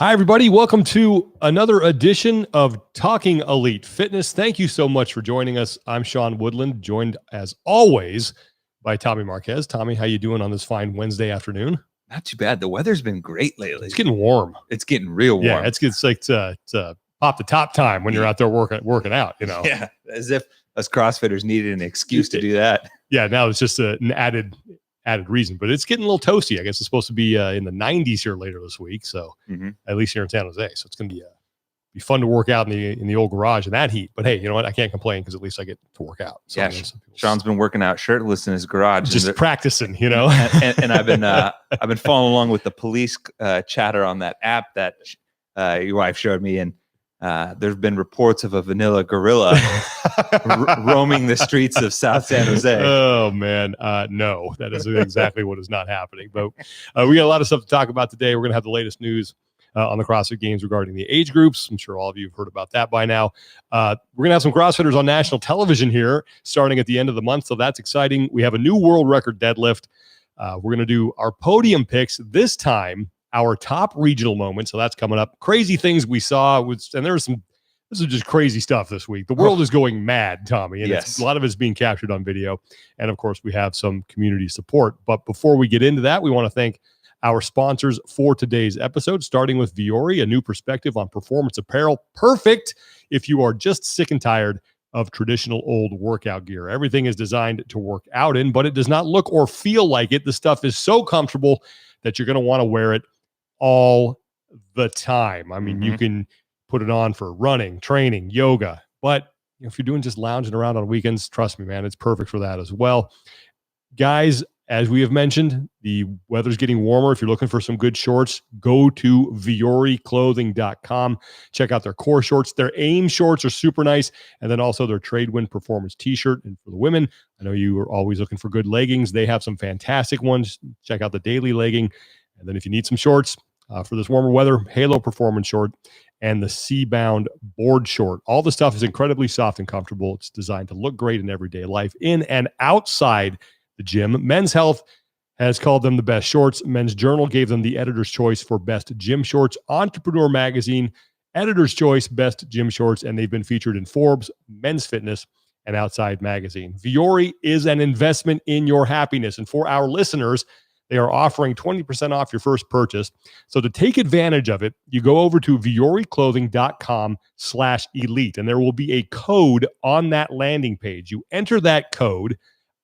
Hi, everybody. Welcome to another edition of Talking Elite Fitness. Thank you so much for joining us. I'm Sean Woodland, joined as always by Tommy Marquez. Tommy, how you doing on this fine Wednesday afternoon? Not too bad. The weather's been great lately. It's getting warm. It's getting real warm. Yeah, it's like to pop the top time when you're out there working out, you know. Yeah, as if us CrossFitters needed an excuse to do that. Yeah, now it's just an added reason, but it's getting a little toasty. I guess it's supposed to be in the 90s here later this week, so at least here in San Jose. So it's going to be fun to work out in the old garage in that heat. But hey, you know what? I can't complain because at least I get to work out. So yeah, Sean's been working out shirtless in his garage, just practicing, you know. and I've been following along with the police chatter on that app that your wife showed me, and there's been reports of a vanilla gorilla roaming the streets of South San Jose. Oh man, no, that is exactly what is not happening. But we got a lot of stuff to talk about today. We're going to have the latest news on the CrossFit Games regarding the age groups. I'm sure all of you have heard about that by now. We're going to have some CrossFitters on national television here starting at the end of the month, so that's exciting. We have a new world record deadlift. We're going to do our podium picks this time. Our top regional moment. So that's coming up. Crazy things we saw and this is just crazy stuff this week. The world is going mad, Tommy, and a lot of it's being captured on video. And of course, we have some community support. But before we get into that, we want to thank our sponsors for today's episode, starting with Viore, a new perspective on performance apparel. Perfect if you are just sick and tired of traditional old workout gear. Everything is designed to work out in, but it does not look or feel like it. The stuff is so comfortable that you're going to want to wear it all the time. I mean, you can put it on for running, training, yoga, but if you're doing just lounging around on weekends, trust me, man, it's perfect for that as well. Guys, as we have mentioned, the weather's getting warmer. If you're looking for some good shorts, go to VioreClothing.com. Check out their core shorts. Their AIM shorts are super nice. And then also their Tradewind Performance t-shirt. And for the women, I know you are always looking for good leggings. They have some fantastic ones. Check out the daily legging. And then if you need some shorts, for this warmer weather, Halo Performance Short and the Seabound Board Short. All the stuff is incredibly soft and comfortable. It's designed to look great in everyday life, in and outside the gym. Men's Health has called them the best shorts. Men's Journal gave them the Editor's Choice for best gym shorts. Entrepreneur Magazine, Editor's Choice, best gym shorts, and they've been featured in Forbes, Men's Fitness, and Outside Magazine. Viore is an investment in your happiness. And for our listeners, they are offering 20% off your first purchase. So to take advantage of it, you go over to VioreClothing.com/elite, and there will be a code on that landing page. You enter that code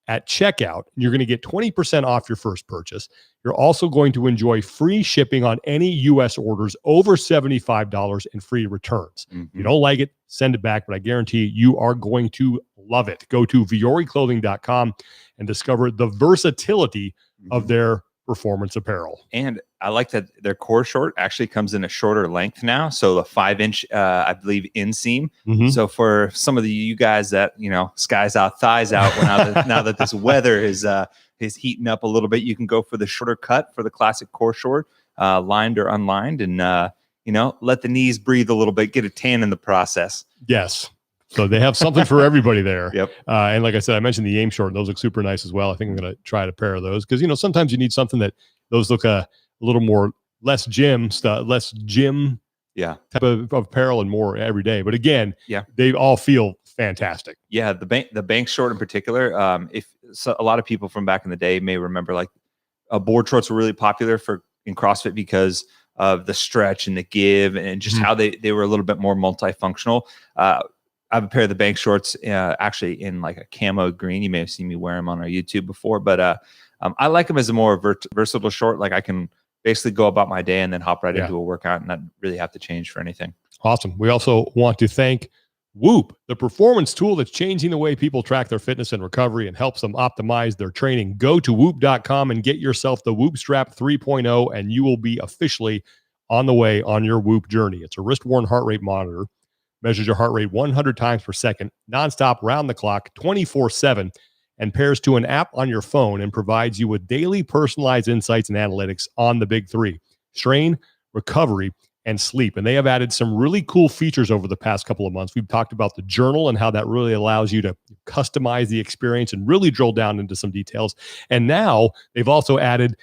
at checkout, and you're going to get 20% off your first purchase. You're also going to enjoy free shipping on any U.S. orders over $75 and free returns. If you don't like it, send it back, but I guarantee you are going to love it. Go to VioreClothing.com and discover the versatility of their performance apparel. And I like that their core short actually comes in a shorter length now. So the 5-inch, I believe, inseam. So for some of you guys that, you know, skies out, thighs out, now that this weather is heating up a little bit, you can go for the shorter cut for the classic core short, lined or unlined, and, you know, let the knees breathe a little bit, get a tan in the process. Yes. So they have something for everybody there. Yep. And like I said, I mentioned the AIM short. Those look super nice as well. I think I'm going to try a pair of those because, you know, sometimes you need something that those look a little more less gym stuff, less gym type of apparel and more every day. But again, they all feel fantastic. Yeah. The bank short in particular, a lot of people from back in the day may remember, like, board shorts were really popular in CrossFit because of the stretch and the give and just how they were a little bit more multifunctional. I have a pair of the bank shorts actually in like a camo green. You may have seen me wear them on our YouTube before, but I like them as a more versatile short. Like I can basically go about my day and then hop right into a workout and not really have to change for anything. Awesome. We also want to thank Whoop, the performance tool that's changing the way people track their fitness and recovery and helps them optimize their training. Go to whoop.com and get yourself the Whoop Strap 3.0 and you will be officially on the way on your Whoop journey. It's a wrist-worn heart rate monitor. Measures your heart rate 100 times per second, nonstop, round the clock, 24/7, and pairs to an app on your phone and provides you with daily personalized insights and analytics on the big three: strain, recovery, and sleep. And they have added some really cool features over the past couple of months. We've talked about the journal and how that really allows you to customize the experience and really drill down into some details. And now they've also added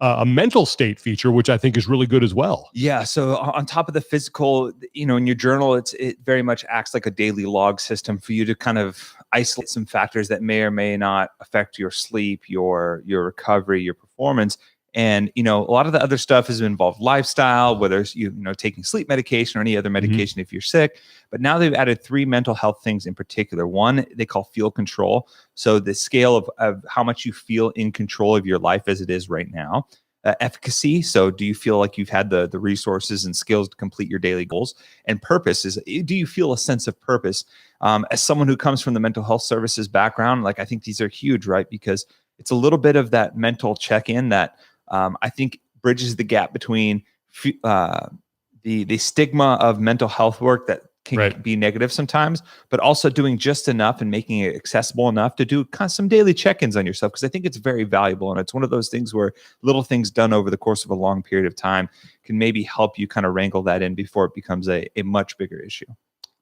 a mental state feature, which I think is really good as well. Yeah. So on top of the physical, in your journal, it very much acts like a daily log system for you to kind of isolate some factors that may or may not affect your sleep, your recovery, your performance. And, a lot of the other stuff has involved lifestyle, whether it's, taking sleep medication or any other medication if you're sick. But now they've added 3 mental health things in particular. One, they call feel control. So the scale of how much you feel in control of your life as it is right now. Efficacy. So do you feel like you've had the resources and skills to complete your daily goals? And purpose is, do you feel a sense of purpose? As someone who comes from the mental health services background, I think these are huge, right? Because it's a little bit of that mental check-in that I think bridges the gap between the stigma of mental health work that can be negative sometimes, but also doing just enough and making it accessible enough to do kind of some daily check-ins on yourself. Because I think it's very valuable. And it's one of those things where little things done over the course of a long period of time can maybe help you kind of wrangle that in before it becomes a much bigger issue.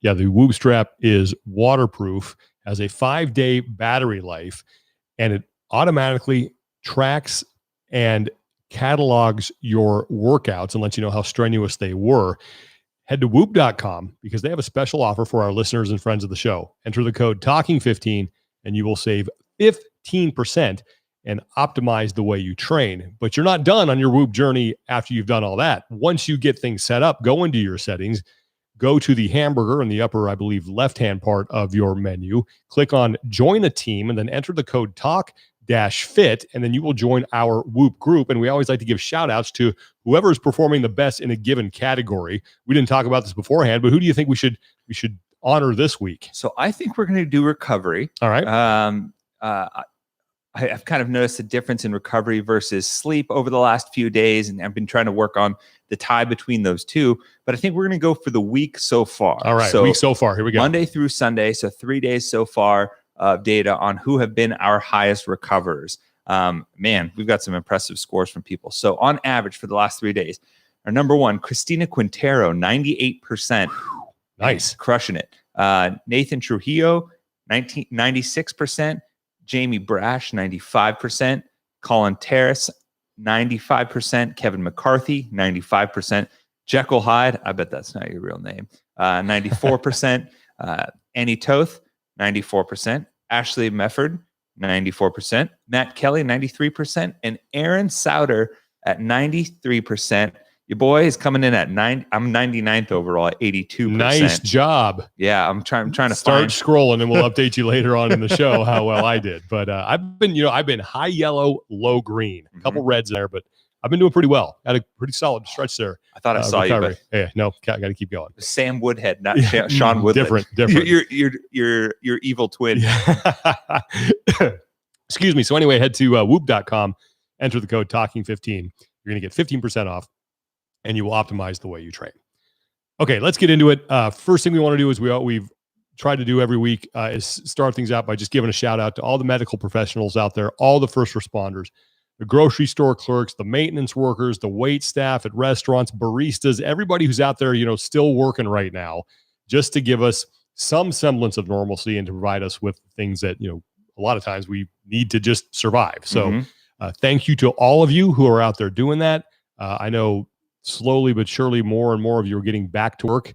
Yeah, the Whoop strap is waterproof, has a 5-day battery life, and it automatically tracks and catalogs your workouts and lets you know how strenuous they were. Head to whoop.com because they have a special offer for our listeners and friends of the show. Enter the code TALKING15 and you will save 15% and optimize the way you train. But you're not done on your Whoop journey after you've done all that. Once you get things set up, go into your settings, go to the hamburger in the upper, I believe, left-hand part of your menu, click on join a team, and then enter the code TALK-FIT, and then you will join our Whoop group. And we always like to give shout outs to whoever is performing the best in a given category. We didn't talk about this beforehand, but who do you think we should honor this week? So I think we're going to do recovery. All right. I've kind of noticed a difference in recovery versus sleep over the last few days, and I've been trying to work on the tie between those two. But I think we're going to go for the week so far. All right, so week so far. Here we go. Monday through Sunday, so 3 days so far of data on who have been our highest recoverers. Man, we've got some impressive scores from people. So on average for the last 3 days, our number one, Christina Quintero, 98%. Nice. Crushing it. Nathan Trujillo, 96%. Jamie Brash, 95%. Colin Terrace, 95%. Kevin McCarthy, 95%. Jekyll Hyde, I bet that's not your real name, 94%. Annie Toth, 94%. Ashley Mefford, 94%. Matt Kelly, 93%. And Aaron Souter at 93%. Your boy is coming in at 9. I'm 99th overall at 82%. Nice job. Yeah, I'm trying to start scrolling, and we'll update you later on in the show how well I did. But I've been high yellow, low green, a couple reds there, but I've been doing pretty well. Had a pretty solid stretch there. I thought I saw recovery. You, but yeah, no, got to keep going. Sam Woodhead, not Sean Woodland. Different. Your evil twin. Excuse me. So anyway, head to whoop.com, enter the code TALKING15. You're going to get 15% off. And you will optimize the way you train. Okay, let's get into it. First thing we want to do is we've tried to do every week is start things out by just giving a shout out to all the medical professionals out there, all the first responders, the grocery store clerks, the maintenance workers, the wait staff at restaurants, baristas, everybody who's out there, still working right now, just to give us some semblance of normalcy and to provide us with things that, a lot of times we need to just survive. So thank you to all of you who are out there doing that. I know slowly but surely more and more of you are getting back to work.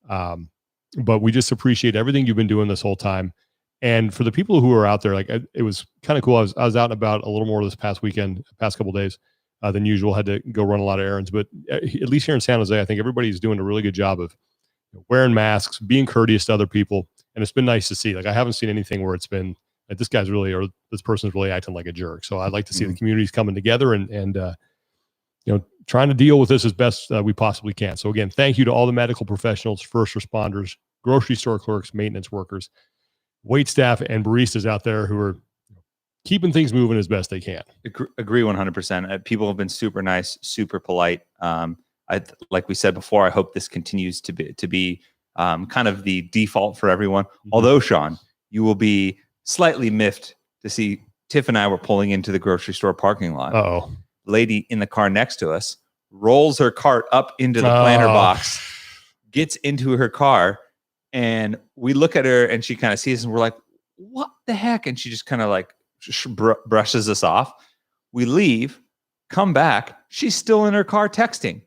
But we just appreciate everything you've been doing this whole time. And for the people who are out there, it was kind of cool. I was out and about a little more this past weekend, past couple of days than usual. Had to go run a lot of errands, but at least here in San Jose, I think everybody's doing a really good job of wearing masks, being courteous to other people. And it's been nice to see. I haven't seen anything where it's been like, this guy's really, or this person's really acting like a jerk. So I'd like to see the communities coming together and trying to deal with this as best we possibly can. So again, thank you to all the medical professionals, first responders, grocery store clerks, maintenance workers, wait staff, and baristas out there who are keeping things moving as best they can. Agree 100%. People have been super nice, super polite. Like we said before, I hope this continues to be kind of the default for everyone. Although, Sean, you will be slightly miffed to see Tiff and I were pulling into the grocery store parking lot. Uh-oh. Lady in the car next to us rolls her cart up into the planter box, gets into her car, and we look at her and she kind of sees us and we're like, what the heck? And she just kind of brushes us off. We leave, come back, she's still in her car texting.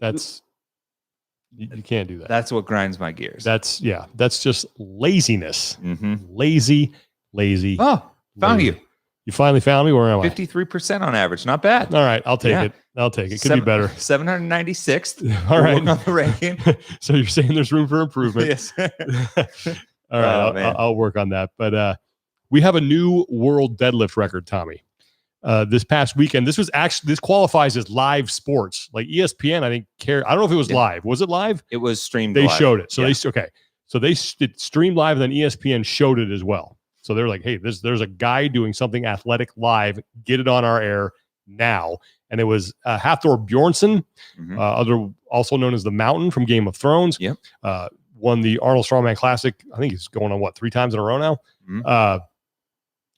That's you can't do that. That's what grinds my gears. That's just laziness. Mm-hmm. Lazy. Oh, found lazy. You finally found me. Where am I? 53% on average. Not bad. All right, I'll take it. Could be better. 796th. All right. On the ranking. So you're saying there's room for improvement? Yes. All right, I'll work on that. But we have a new world deadlift record, Tommy. This past weekend, this qualifies as live sports. Like ESPN, I think I don't know if it was live. Was it live? It was streamed. They live. showed it. So they streamed live, and then ESPN showed it as well. So they're like, hey, there's a guy doing something athletic live. Get it on our air now. And it was Hafthor Bjornsson, also known as the Mountain from Game of Thrones. Yep. Won the Arnold Strongman Classic. I think he's going on 3 times in a row now. Mm-hmm.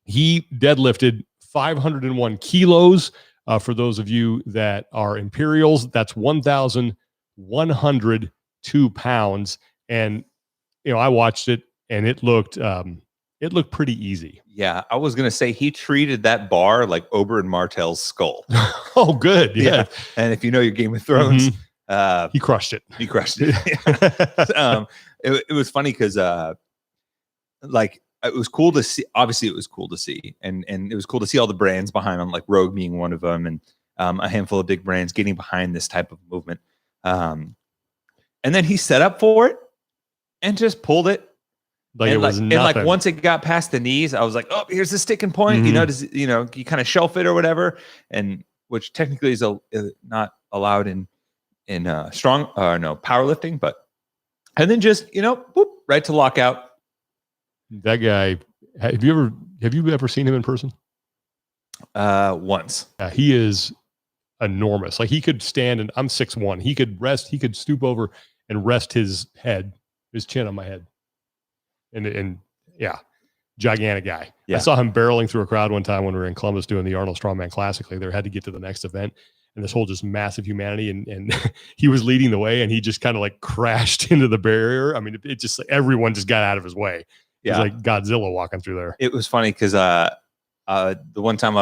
He deadlifted 501 kilos. For those of you that are Imperials, that's 1,102 pounds. And I watched it, and it looked pretty easy. Yeah, I was gonna say he treated that bar like Oberyn Martell's skull. Oh, good. Yeah. And if you know your Game of Thrones, he crushed it. He crushed it. It was funny because it was cool to see. Obviously, it was cool to see, and it was cool to see all the brands behind him, like Rogue being one of them, and a handful of big brands getting behind this type of movement. And then he set up for it and just pulled it. Like it was nothing. And like once it got past the knees, I was like, oh, here's the sticking point. Mm-hmm. You kind of shelf it or whatever, and which technically is not allowed in powerlifting, and then just right to lockout. That guy, have you ever seen him in person? Once. He is enormous. Like he could stand, and I'm 6'1". He could stoop over and rest his chin on my head. And gigantic guy. Yeah. I saw him barreling through a crowd one time when we were in Columbus doing the Arnold Strongman Classic. Like they had to get to the next event, and this whole just massive humanity, and he was leading the way, and he just kind of like crashed into the barrier. I mean, it just everyone just got out of his way. Yeah. It was like Godzilla walking through there. It was funny because the one time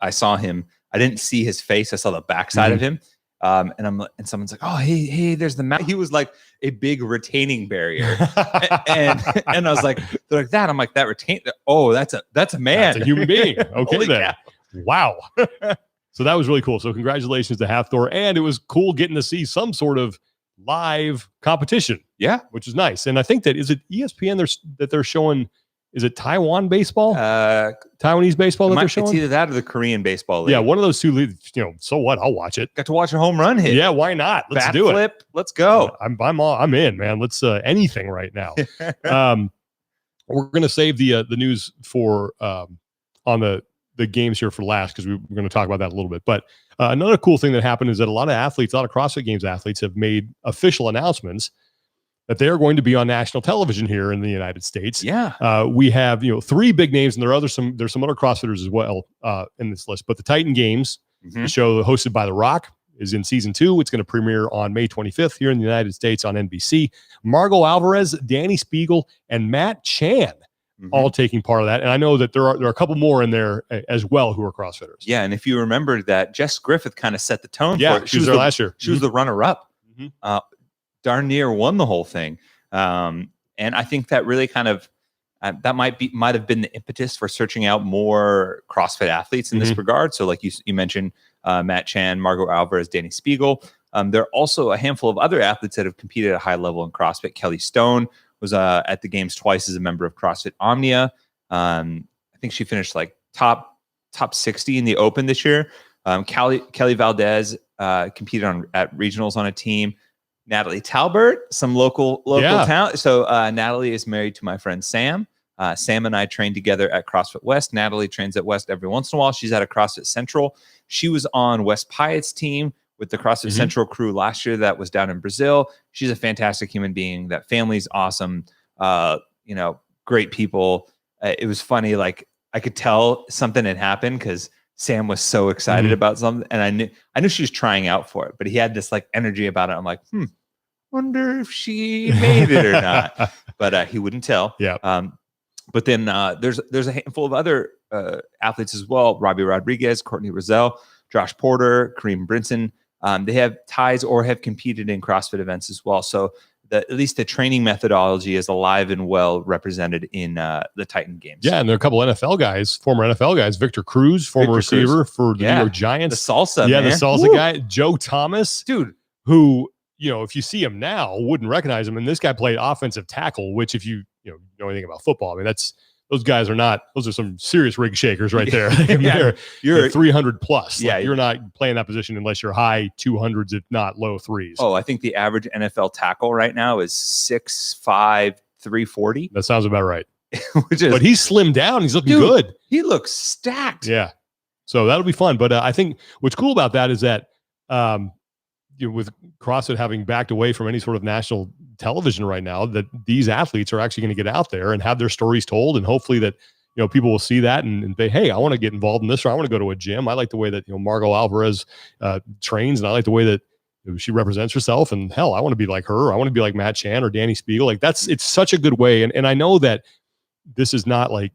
I saw him, I didn't see his face. I saw the backside of him. And someone's like, oh, hey, there's the mount. He was like a big retaining barrier. and I was like, they're like that. I'm like, that retain. Oh, that's a man. That's a human being. Okay. Then. Cow. Wow. So that was really cool. So congratulations to Hafthor. And it was cool getting to see some sort of live competition. Yeah. Which is nice. And I think is it ESPN that they're showing, is it Taiwan baseball? Taiwanese baseball that they're showing? It's either that or the Korean baseball league. Yeah, one of those two leagues, so what? I'll watch it. Got to watch a home run hit. Yeah, why not? Let's do flip. it. Let's go. I'm in, man. Let's anything right now. We're gonna save the news for on the games here for last, because we're going to talk about that a little bit. But another cool thing that happened is that a lot of CrossFit Games athletes have made official announcements that they are going to be on national television here in the United States. Yeah. We have, 3 big names, and there's some other CrossFitters as well in this list. But the Titan Games, the show hosted by The Rock, is in season 2. It's going to premiere on May 25th here in the United States on NBC. Margot Alvarez, Danny Spiegel, and Matt Chan all taking part of that. And I know that there are a couple more in there as well who are CrossFitters. Yeah, and if you remember that Jess Griffith kind of set the tone for it. She was there last year. She was the runner-up. Darn near won the whole thing. And I think that really kind of that might have been the impetus for searching out more CrossFit athletes in this regard. So like you mentioned, Matt Chan, Margot Alvarez, Danny Spiegel. There are also a handful of other athletes that have competed at a high level in CrossFit. Kelly Stone was at the games twice as a member of CrossFit Omnia. I think she finished like top 60 in the Open this year. Kelly Valdez competed at regionals on a team. Natalie Talbert, some local talent. So Natalie is married to my friend Sam. Sam and I train together at CrossFit West. Natalie trains at West every once in a while. She's at a CrossFit Central. She was on West Pyatt's team with the CrossFit Central crew last year that was down in Brazil. She's a fantastic human being. That family's awesome. Great people. It was funny. Like I could tell something had happened because Sam was so excited about something, and I knew she was trying out for it, but he had this like energy about it. I'm like, wonder if she made it or not. But he wouldn't tell. Yeah. But then there's a handful of other athletes as well. Robbie Rodriguez, Courtney Rozelle, Josh Porter, Kareem Brinson. They have ties or have competed in CrossFit events as well. So at least the training methodology is alive and well represented in the Titan Games. Yeah, and there are a couple NFL guys, former NFL guys. Victor Cruz, former receiver for the New York Giants. The salsa, yeah, man. the salsa guy. Joe Thomas, dude, who, if you see him now, wouldn't recognize him. And this guy played offensive tackle, which if you know anything about football, I mean, those guys are not, those are some serious rig shakers right there. You're 300 plus. Yeah. You're not playing that position unless you're high 200s, if not low threes. Oh, I think the average NFL tackle right now is 6'5", 340. That sounds about right. But he's slimmed down. He's looking good. He looks stacked. Yeah. So that'll be fun. But I think what's cool about that is that, with CrossFit having backed away from any sort of national television right now, that these athletes are actually going to get out there and have their stories told. And hopefully that, people will see that and say, hey, I want to get involved in this, or I want to go to a gym. I like the way that, Margot Alvarez trains, and I like the way that she represents herself. And hell, I want to be like her. I want to be like Matt Chan or Danny Spiegel. Like it's such a good way. And I know that this is not like,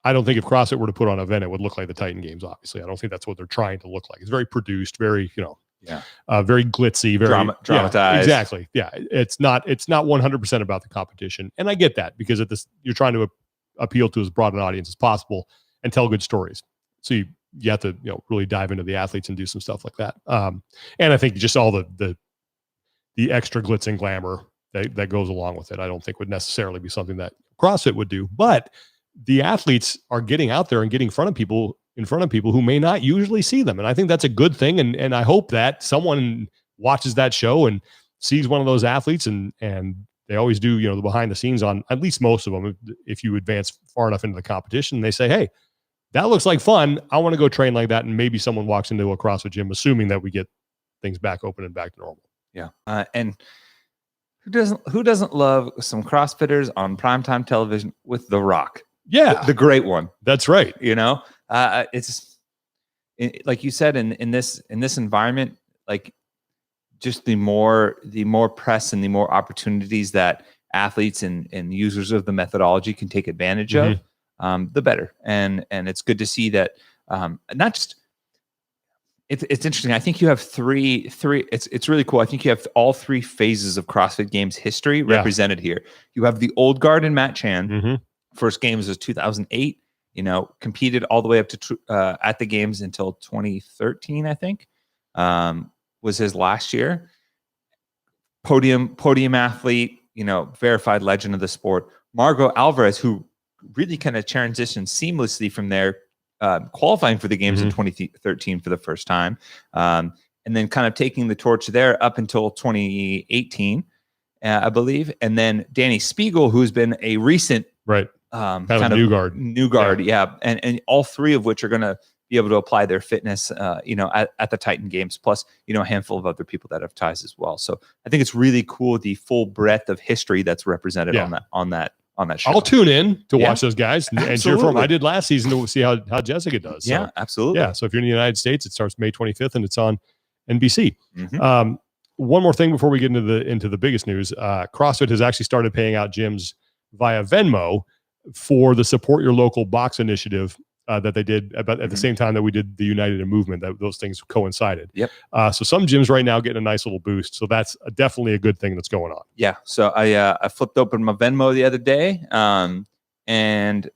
I don't think if CrossFit were to put on an event, it would look like the Titan Games. Obviously, I don't think that's what they're trying to look like. It's very produced, very, very glitzy, very dramatized. Yeah, exactly. Yeah. It's not 100% about the competition. And I get that because you're trying to appeal to as broad an audience as possible and tell good stories. So you have to, really dive into the athletes and do some stuff like that. And I think just all the extra glitz and glamour that goes along with it, I don't think would necessarily be something that CrossFit would do, but the athletes are getting out there and getting in front of people who may not usually see them. And I think that's a good thing. And I hope that someone watches that show and sees one of those athletes and they always do, the behind the scenes on at least most of them. If you advance far enough into the competition, they say, hey, that looks like fun. I want to go train like that. And maybe someone walks into a CrossFit gym, assuming that we get things back open and back to normal. Yeah. And who doesn't love some CrossFitters on primetime television with The Rock? Yeah. The great one. That's right. It's like you said, in this environment, like just the more press and the more opportunities that athletes and users of the methodology can take advantage of, the better. And it's good to see that, not just, it's interesting. I think you have three, it's really cool. I think you have all three phases of CrossFit Games history represented here. You have the old guard and Matt Chan. First games was 2008, competed all the way up to at the games until 2013, I think, was his last year. Podium athlete, verified legend of the sport. Margot Alvarez, who really kind of transitioned seamlessly from there, qualifying for the games in 2013 for the first time, and then kind of taking the torch there up until 2018, I believe. And then Danny Spiegel, who's been a recent kind of new guard. Yeah. And all three of which are going to be able to apply their fitness, at the Titan Games, plus, a handful of other people that have ties as well. So I think it's really cool, the full breadth of history that's represented on that show. I'll tune in to watch those guys and cheer for them. I did last season to see how Jessica does. So, yeah, absolutely. Yeah. So if you're in the United States, it starts May 25th and it's on NBC. One more thing before we get into the biggest news, CrossFit has actually started paying out gyms via Venmo for the Support Your Local Box initiative that they did about at the same time that we did the United Movement. That those things coincided. Yep. So some gyms right now getting a nice little boost. So that's definitely a good thing that's going on. Yeah. So I flipped open my Venmo the other day and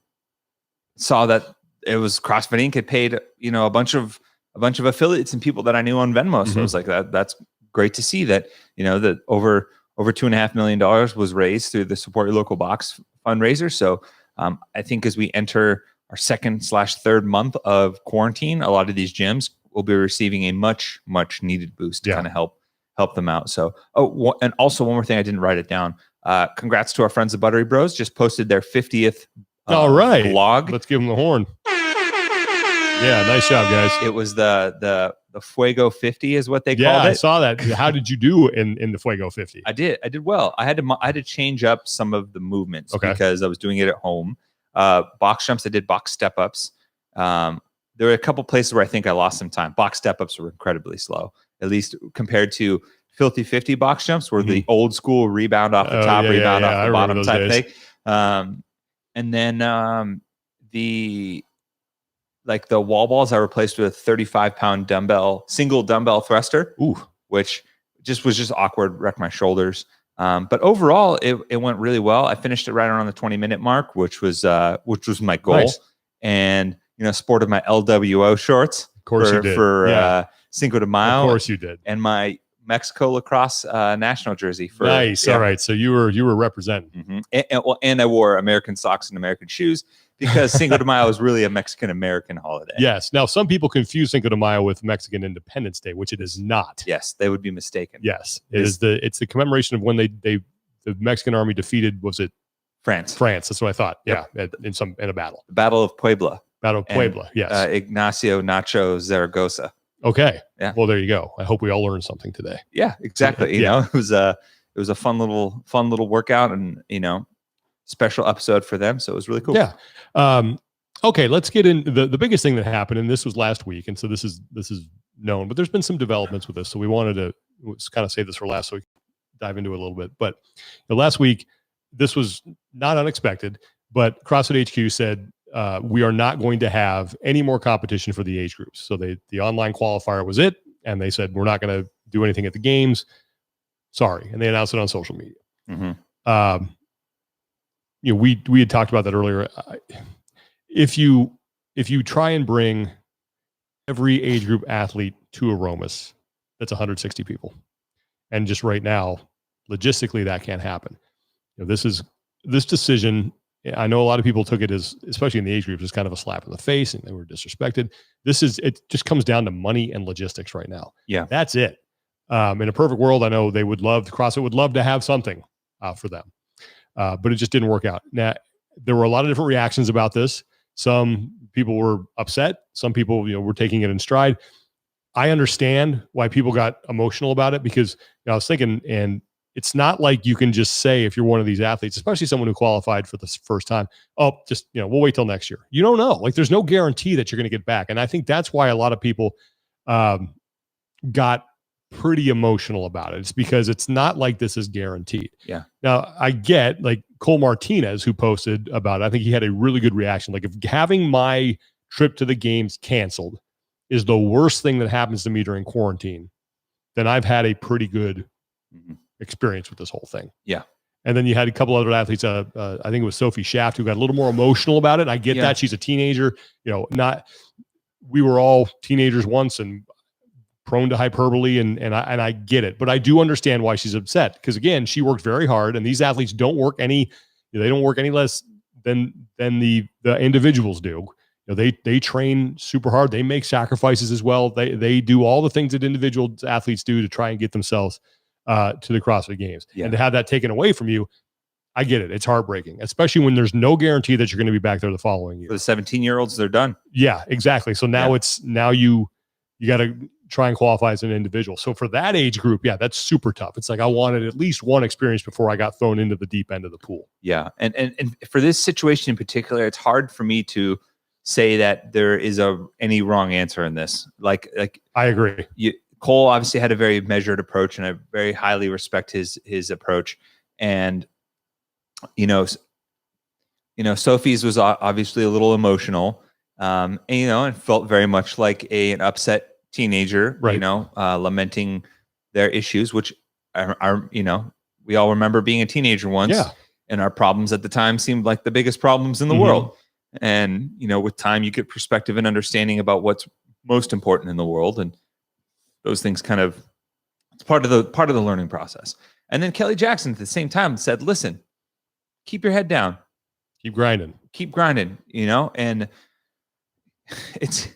saw that it was CrossFit Inc. had paid a bunch of affiliates and people that I knew on Venmo. So I was like, that's great to see that that over $2.5 million was raised through the Support Your Local Box fundraiser. So I think as we and our 2nd/3rd month of quarantine, a lot of these gyms will be receiving a much needed boost to kind of help them out. So, and also one more thing, I didn't write it down. Congrats to our friends, the Buttery Bros, just posted their 50th vlog. Let's give them the horn. Yeah, nice job, guys. It was the Fuego 50 is what they called it. I saw that. How did you do in the Fuego 50? I did well. I had to change up some of the movements because I was doing it at home. Box jumps, I did box step ups. There were a couple places where I think I lost some time. Box step ups were incredibly slow, at least compared to Filthy 50 box jumps, were the old school rebound off the top, rebound off the bottom type thing. And then the wall balls I replaced with a 35-pound single dumbbell thruster. Ooh. Which was just awkward, wrecked my shoulders. But overall, it went really well. I finished it right around the 20-minute mark, which was my goal. Nice. And sported my LWO shorts. Of course you did. For Cinco de Mayo. Of course you did. And my Mexico lacrosse national jersey. Nice. Yeah. All right. So you were representing. Mm-hmm. And I wore American socks and American shoes because Cinco de Mayo is really a Mexican-American holiday. Yes. Now, some people confuse Cinco de Mayo with Mexican Independence Day, which it is not. Yes, they would be mistaken. Yes. It's the commemoration of when the Mexican army defeated, was it France? That's what I thought. Yep. Yeah. In a battle. The Battle of Puebla. Yes. Ignacio Nacho Zaragoza. Okay. Yeah. Well, there you go. I hope we all learned something today. Yeah, exactly. You know, it was a fun little workout, and special episode for them. So it was really cool. Yeah. Okay, let's get in the biggest thing that happened, and this was last week, and so this is known, but there's been some developments with this, so we wanted to kind of save this for last, so we can dive into it a little bit. But last week, this was not unexpected, but CrossFit HQ said we are not going to have any more competition for the age groups. So the online qualifier was it, and they said we're not going to do anything at the games. Sorry, and they announced it on social media. Mm-hmm. We had talked about that earlier. If you try and bring every age group athlete to Aromas, that's 160 people, and just right now, logistically, that can't happen. This decision. I know a lot of people took it as, especially in the age groups, as kind of a slap in the face, and they were disrespected. It just comes down to money and logistics right now. Yeah, that's it. In a perfect world, I know CrossFit would love to have something for them, but it just didn't work out. Now, there were a lot of different reactions about this. Some people were upset. Some people, were taking it in stride. I understand why people got emotional about it, because I was thinking, and it's not like you can just say, if you're one of these athletes, especially someone who qualified for the first time, oh, just, we'll wait till next year. You don't know. Like, there's no guarantee that you're going to get back. And I think that's why a lot of people got pretty emotional about it. It's because it's not like this is guaranteed. Yeah. Now, I get, like, Cole Martinez, who posted about it, I think he had a really good reaction. Like, if having my trip to the games canceled is the worst thing that happens to me during quarantine, then I've had a pretty good experience with this whole thing. Yeah. And then you had a couple other athletes. I think it was Sophie Shaft, who got a little more emotional about it. I get that. She's a teenager, we were all teenagers once and prone to hyperbole, and I get it, but I do understand why she's upset, because again, she worked very hard, and these athletes don't work any less than the individuals do. They train super hard. They make sacrifices as well. They do all the things that individual athletes do to try and get themselves to the CrossFit Games. Yeah. And to have that taken away from you, I get it. It's heartbreaking, especially when there's no guarantee that you're going to be back there the following year. For the 17-year-olds, they're done. Yeah, exactly. So now you got to try and qualify as an individual. So for that age group, that's super tough. It's like, I wanted at least one experience before I got thrown into the deep end of the pool. Yeah. And for this situation in particular, it's hard for me to say that there is any wrong answer in this. Like I agree. Cole obviously had a very measured approach, and I very highly respect his approach. And Sophie's was obviously a little emotional, and felt very much like an upset teenager, right. Lamenting their issues, which are we all remember being a teenager once, and our problems at the time seemed like the biggest problems in the world. And with time, you get perspective and understanding about what's most important in the world, and those things it's part of the learning process. And then Kelly Jackson at the same time said, "Listen, keep your head down, keep grinding, and it's."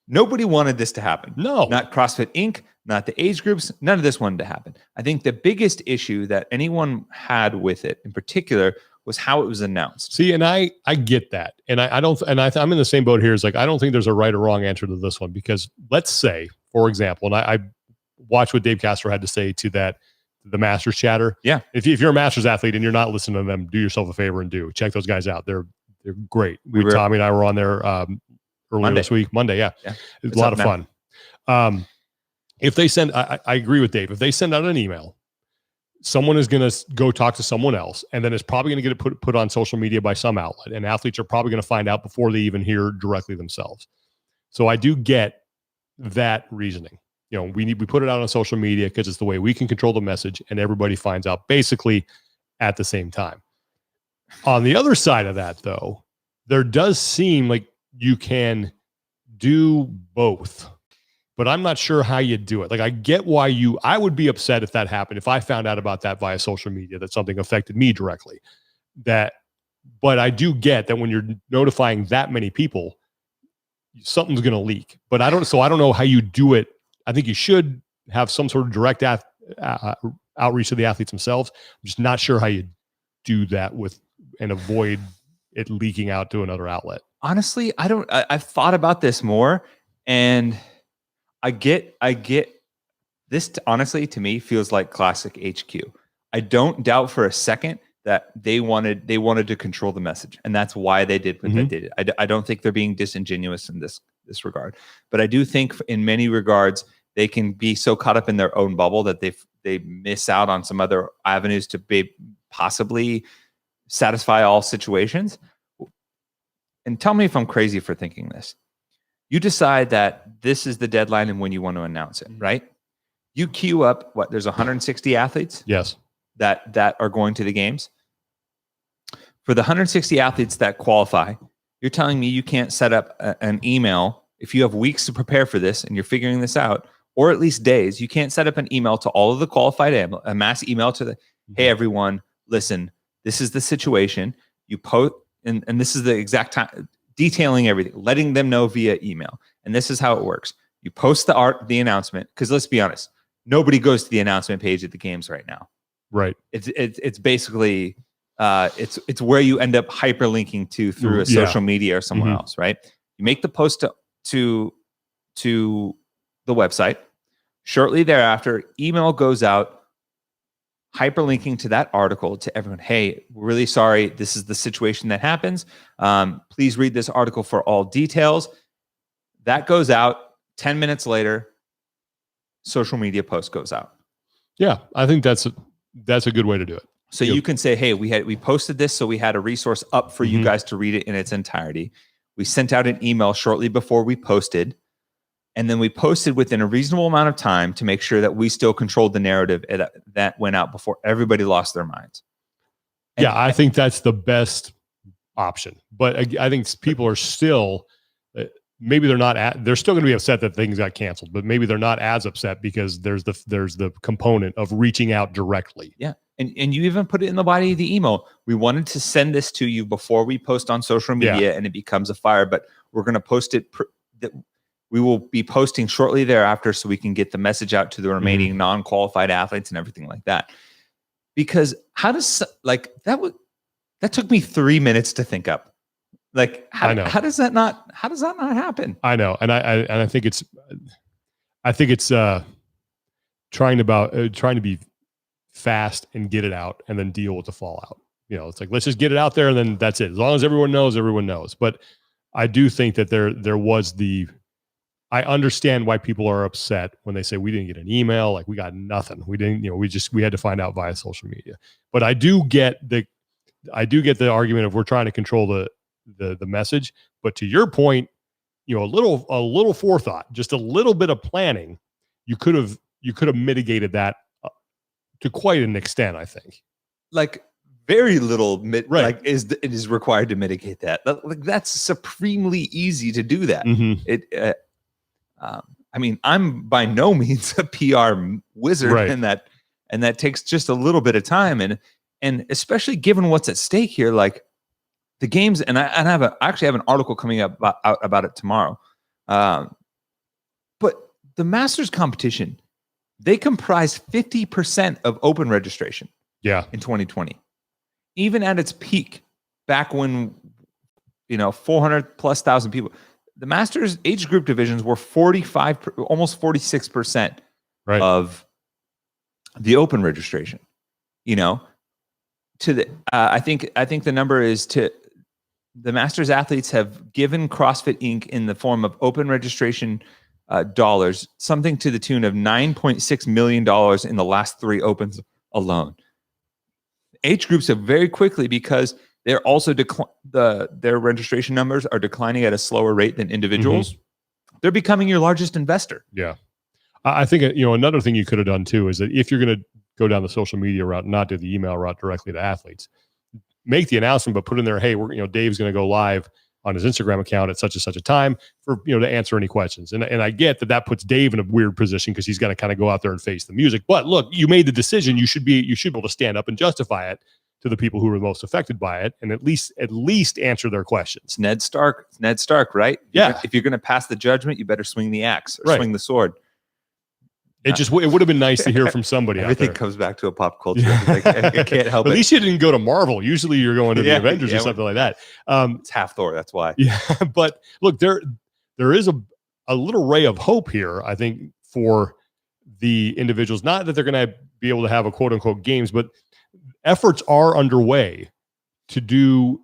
Nobody wanted this to happen. No. Not CrossFit Inc., not the age groups. None of this wanted to happen. I think the biggest issue that anyone had with it in particular was how it was announced. See, and I get that. And I'm in the same boat here. It's like, I don't think there's a right or wrong answer to this one, because let's say, for example, and I watched what Dave Castro had to say to the Masters chatter. Yeah. If you're a Masters athlete and you're not listening to them, do yourself a favor and check those guys out. They're great. Tommy and I were on there earlier this week, Monday. Yeah. It's a lot of fun. If they send, I agree with Dave. If they send out an email someone is going to go talk to someone else, and then it's probably going to get it put on social media by some outlet, and athletes are probably going to find out before they even hear directly themselves. So I do get that reasoning. We put it out on social media because it's the way we can control the message, and everybody finds out basically at the same time. On the other side of that, though, there does seem like you can do both, but I'm not sure how you do it. Like, I get why I would be upset if that happened, if I found out about that via social media, that something affected me directly. But I do get that when you're notifying that many people, something's going to leak. But I don't know how you do it. I think you should have some sort of direct outreach to the athletes themselves. I'm just not sure how you do that and avoid it leaking out to another outlet. Honestly, I've thought about this more, and I get this. Honestly, to me, feels like classic HQ. I don't doubt for a second that they wanted to control the message, and that's why they did what they did. I don't think they're being disingenuous in this regard, but I do think in many regards they can be so caught up in their own bubble that they miss out on some other avenues to be possibly satisfy all situations. And tell me if I'm crazy for thinking this. You decide that this is the deadline and when you want to announce it, right? You queue up there's 160 athletes. Yes. That are going to the games. For the 160 athletes that qualify, you're telling me you can't set up an email if you have weeks to prepare for this and you're figuring this out, or at least days. You can't set up an email to all of the qualified, a mass email to hey, everyone, listen, this is the situation. You post, and this is the exact time, detailing everything, letting them know via email. And this is how it works. You post the announcement, because let's be honest, nobody goes to the announcement page at the games right now. Right. It's basically it's where you end up hyperlinking to through a social media or someone else, right? You make the post to the website. Shortly thereafter, email goes out hyperlinking to that article to everyone. Hey, we're really sorry. This is the situation that happens. Please read this article for all details. That goes out. 10 minutes later, social media post goes out. Yeah, I think that's a good way to do it. So you can say, hey, we posted this, so we had a resource up for you guys to read it in its entirety. We sent out an email shortly before we posted, and then we posted within a reasonable amount of time to make sure that we still controlled the narrative that went out before everybody lost their minds. I think that's the best option. But I think people are still, maybe they're still going to be upset that things got canceled, but maybe they're not as upset because there's the component of reaching out directly. Yeah. And you even put it in the body of the email. We wanted to send this to you before we post on social media and it becomes a fire, but we're going to post it. We will be posting shortly thereafter so we can get the message out to the remaining non-qualified athletes and everything like that. Because how does that took me 3 minutes to think up. Like, how does that not happen? I know. And I think it's trying to be fast and get it out and then deal with the fallout. It's like, let's just get it out there and then that's it. As long as everyone knows. But I do think that there was I understand why people are upset when they say we didn't get an email, like we got nothing. We didn't, we had to find out via social media. But I do get the argument of we're trying to control the message. But to your point, a little forethought, just a little bit of planning, you could have mitigated that to quite an extent, I think. Like very little, right? Like it is required to mitigate that. Like that's supremely easy to do that. I mean, I'm by no means a PR wizard, right? and that takes just a little bit of time, and especially given what's at stake here, like the games. And I actually have an article coming up about it tomorrow. But the Masters competition, they comprise 50% of open registration. Yeah, in 2020, even at its peak, back when 400,000+ people. The Masters age group divisions were 45, almost 46% of the open registration. I think the number is to the Masters athletes have given CrossFit Inc. in the form of open registration dollars, something to the tune of $9.6 million in the last 3 opens alone. Age groups have very quickly, because they're also their registration numbers are declining at a slower rate than individuals. They're becoming your largest investor. Yeah. I think, another thing you could have done too is that if you're going to go down the social media route, not do the email route directly to athletes, make the announcement, but put in there, hey, Dave's going to go live on his Instagram account at such and such a time for, to answer any questions. And I get that puts Dave in a weird position because he's got to kind of go out there and face the music. But look, you made the decision. You should be able to stand up and justify it to the people who are most affected by it, and at least answer their questions. It's Ned Stark, right? Yeah. If you're going to pass the judgment, you better swing the axe or swing the sword. It would have been nice to hear from somebody. Everything comes back to a pop culture. I can't help it. At least you didn't go to Marvel. Usually you're going to the Avengers or something like that. It's half Thor. That's why. Yeah. But look, there is a little ray of hope here, I think, for the individuals. Not that they're going to be able to have a quote unquote games, but efforts are underway to do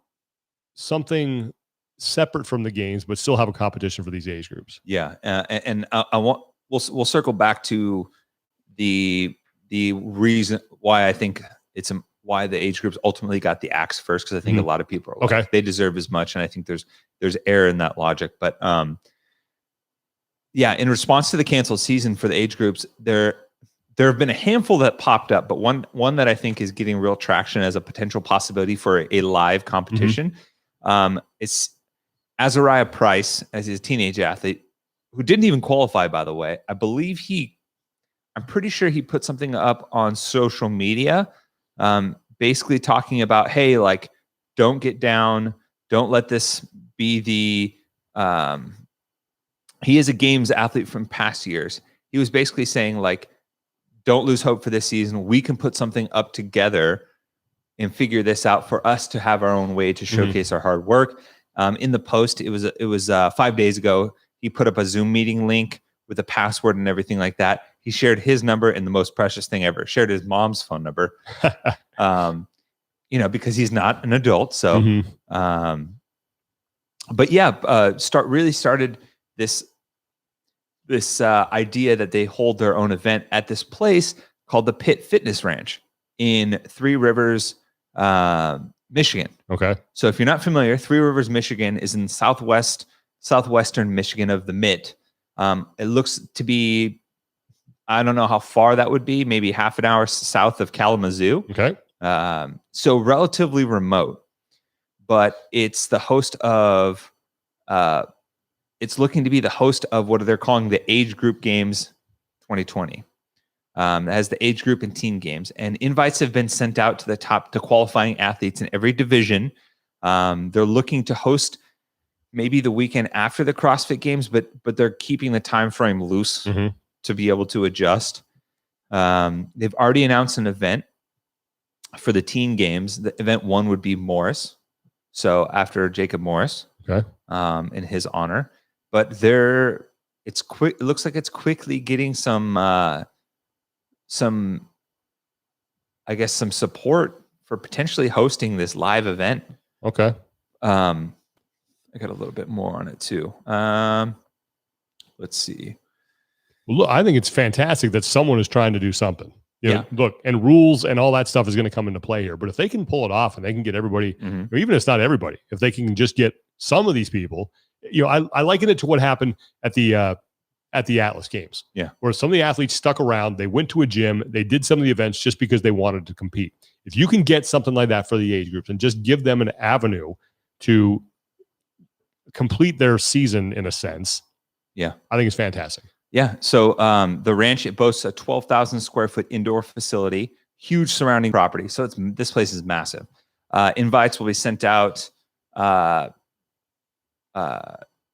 something separate from the games, but still have a competition for these age groups. Yeah. And I want, We'll circle back to the reason why I think why the age groups ultimately got the axe first, because I think a lot of people are like, they deserve as much, and I think there's error in that logic. But in response to the canceled season for the age groups, there have been a handful that popped up, but one that I think is getting real traction as a potential possibility for a live competition. It's Azariah Price, as his teenage athlete, who didn't even qualify, by the way. I believe I'm pretty sure he put something up on social media, basically talking about, hey, like, don't get down. Don't let this be he is a games athlete from past years. He was basically saying, like, don't lose hope for this season. We can put something up together and figure this out for us to have our own way to showcase our hard work. In the post, it was 5 days ago. He put up a Zoom meeting link with a password and everything like that. He shared his number, and the most precious thing ever, shared his mom's phone number, because he's not an adult. So, started this idea that they hold their own event at this place called the Pit Fitness Ranch in Three Rivers, Michigan. Okay. So if you're not familiar, Three Rivers, Michigan is in southwestern Michigan of the Mitt. It looks to be, I don't know how far that would be, maybe half an hour south of Kalamazoo. Okay. So relatively remote, but it's the host of, it's looking to be the host of what they're calling the Age Group Games 2020. It has the age group and teen games, and invites have been sent out to qualifying athletes in every division. They're looking to host maybe the weekend after the CrossFit Games, but they're keeping the time frame loose to be able to adjust. They've already announced an event for the teen games. The event one would be Morris, so after Jacob Morris, in his honor. But it's quick. It looks like it's quickly getting some support for potentially hosting this live event. Okay. I got a little bit more on it too. Let's see. Well, look, I think it's fantastic that someone is trying to do something. Look, and rules and all that stuff is going to come into play here. But if they can pull it off and they can get everybody, or even if it's not everybody, if they can just get some of these people, I liken it to what happened at the Atlas Games. Yeah. Where some of the athletes stuck around, they went to a gym, they did some of the events just because they wanted to compete. If you can get something like that for the age groups and just give them an avenue to complete their season in a sense, I think it's fantastic. Yeah. So the ranch, it boasts a 12,000 square foot indoor facility, huge surrounding property. So this place is massive. Invites will be sent out, at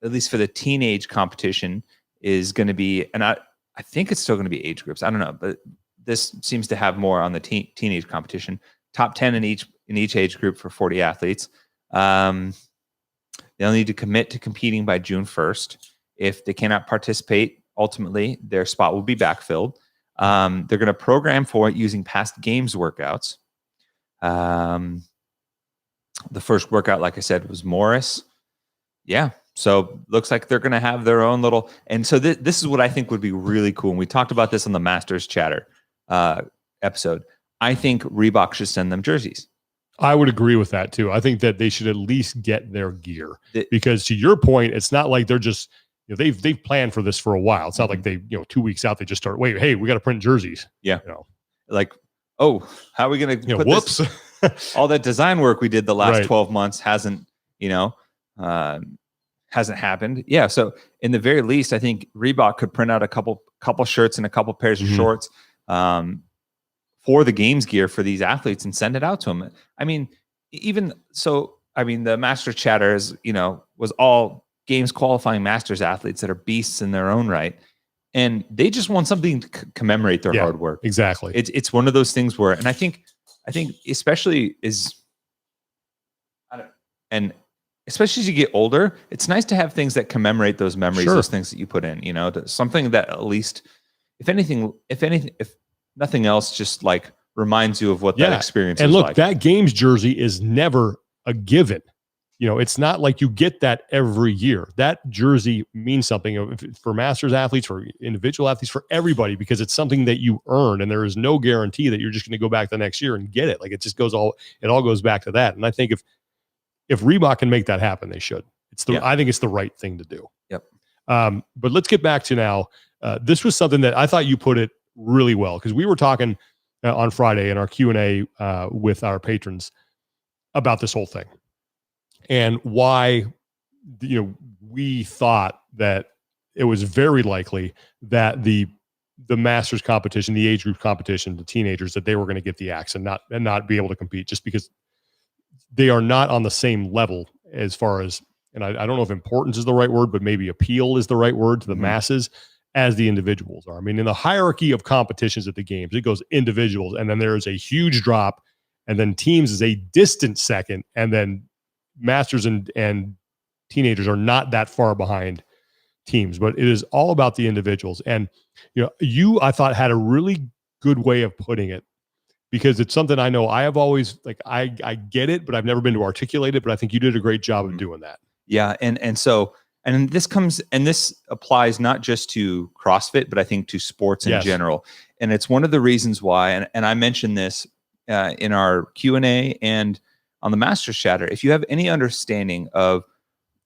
least for the teenage competition, is going to be, and I think it's still going to be age groups. I don't know, but this seems to have more on the teenage competition. Top 10 in each age group for 40 athletes. They'll need to commit to competing by June 1st. If they cannot participate, ultimately their spot will be backfilled. They're going to program for it using past games workouts. The first workout, like I said, was Morris. Yeah. So looks like they're going to have their own little, and so this is what I think would be really cool. And we talked about this on the Masters Chatter episode. I think Reebok should send them jerseys. I would agree with that too. I think that they should at least get their gear, The- because to your point, it's not like they're just, they've planned for this for a while. It's not like they, 2 weeks out, they just start, wait, hey, we got to print jerseys. Yeah. Like, oh, how are we going to put whoops. this? All that design work we did the last Right. 12 months hasn't happened. Yeah. So in the very least, I think Reebok could print out a couple shirts and a couple pairs of shorts for the games gear for these athletes and send it out to them. I mean, the Master Chatter was all games qualifying Masters athletes that are beasts in their own right. And they just want something to commemorate their hard work. Exactly. It's one of those things where, and I think especially especially as you get older, it's nice to have things that commemorate those memories, those things that you put in, something that at least, if nothing else, just like reminds you of what that experience was like. And look, that games jersey is never a given. It's not like you get that every year. That jersey means something for Masters athletes, for individual athletes, for everybody, because it's something that you earn, and there is no guarantee that you're just going to go back the next year and get it. Like, it all goes back to that. And I think if Reebok can make that happen, they should. I think it's the right thing to do. Yep. But let's get back to now. This was something that I thought you put it really well, because we were talking on Friday in our Q&A with our patrons about this whole thing and why we thought that it was very likely that the Masters competition, the age group competition, the teenagers, that they were going to get the axe and not be able to compete, just because they are not on the same level as far as, and I don't know if importance is the right word, but maybe appeal is the right word to the masses, as the individuals are. I mean, in the hierarchy of competitions at the games, it goes individuals, and then there is a huge drop, and then teams is a distant second, and then Masters and teenagers are not that far behind teams, but it is all about the individuals. And you, I thought, had a really good way of putting it, because it's something I know I have always, like, I get it, but I've never been to articulate it, but I think you did a great job of doing that. Yeah. And this applies not just to CrossFit, but I think to sports in general. And it's one of the reasons why, and I mentioned this in our Q&A and on the Masters Chatter. If you have any understanding of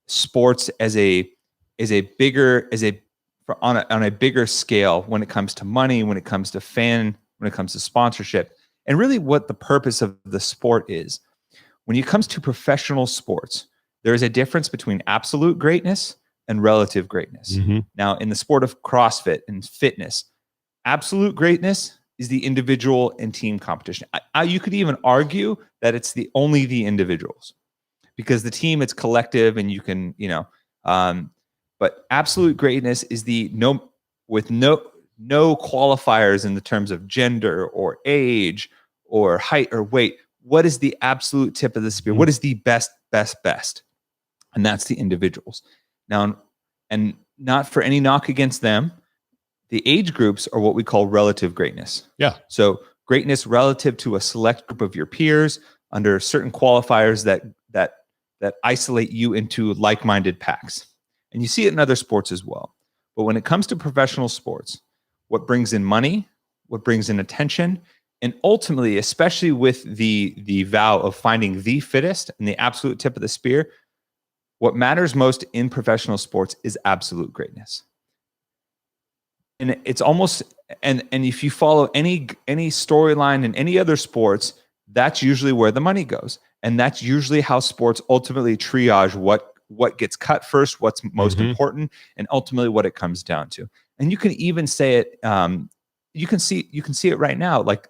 sports on a bigger scale, when it comes to money, when it comes to when it comes to sponsorship, and really what the purpose of the sport is, when it comes to professional sports, there is a difference between absolute greatness and relative greatness. Mm-hmm. Now, in the sport of CrossFit and fitness, absolute greatness is the individual and team competition. You could even argue that it's only the individuals, because the team, it's collective, and you can, but absolute greatness is no qualifiers in the terms of gender or age or height or weight. What is the absolute tip of the spear? Mm-hmm. What is the best? And that's the individuals. Now, and not for any knock against them, the age groups are what we call relative greatness. Yeah. So greatness relative to a select group of your peers under certain qualifiers that isolate you into like-minded packs. And you see it in other sports as well. But when it comes to professional sports, what brings in money, what brings in attention, and ultimately, especially with the vow of finding the fittest and the absolute tip of the spear, what matters most in professional sports is absolute greatness. And it's almost, and if you follow any storyline in any other sports, that's usually where the money goes. And that's usually how sports ultimately triage what gets cut first, what's most important, and ultimately what it comes down to. And you can even say it, you can see it right now. Like,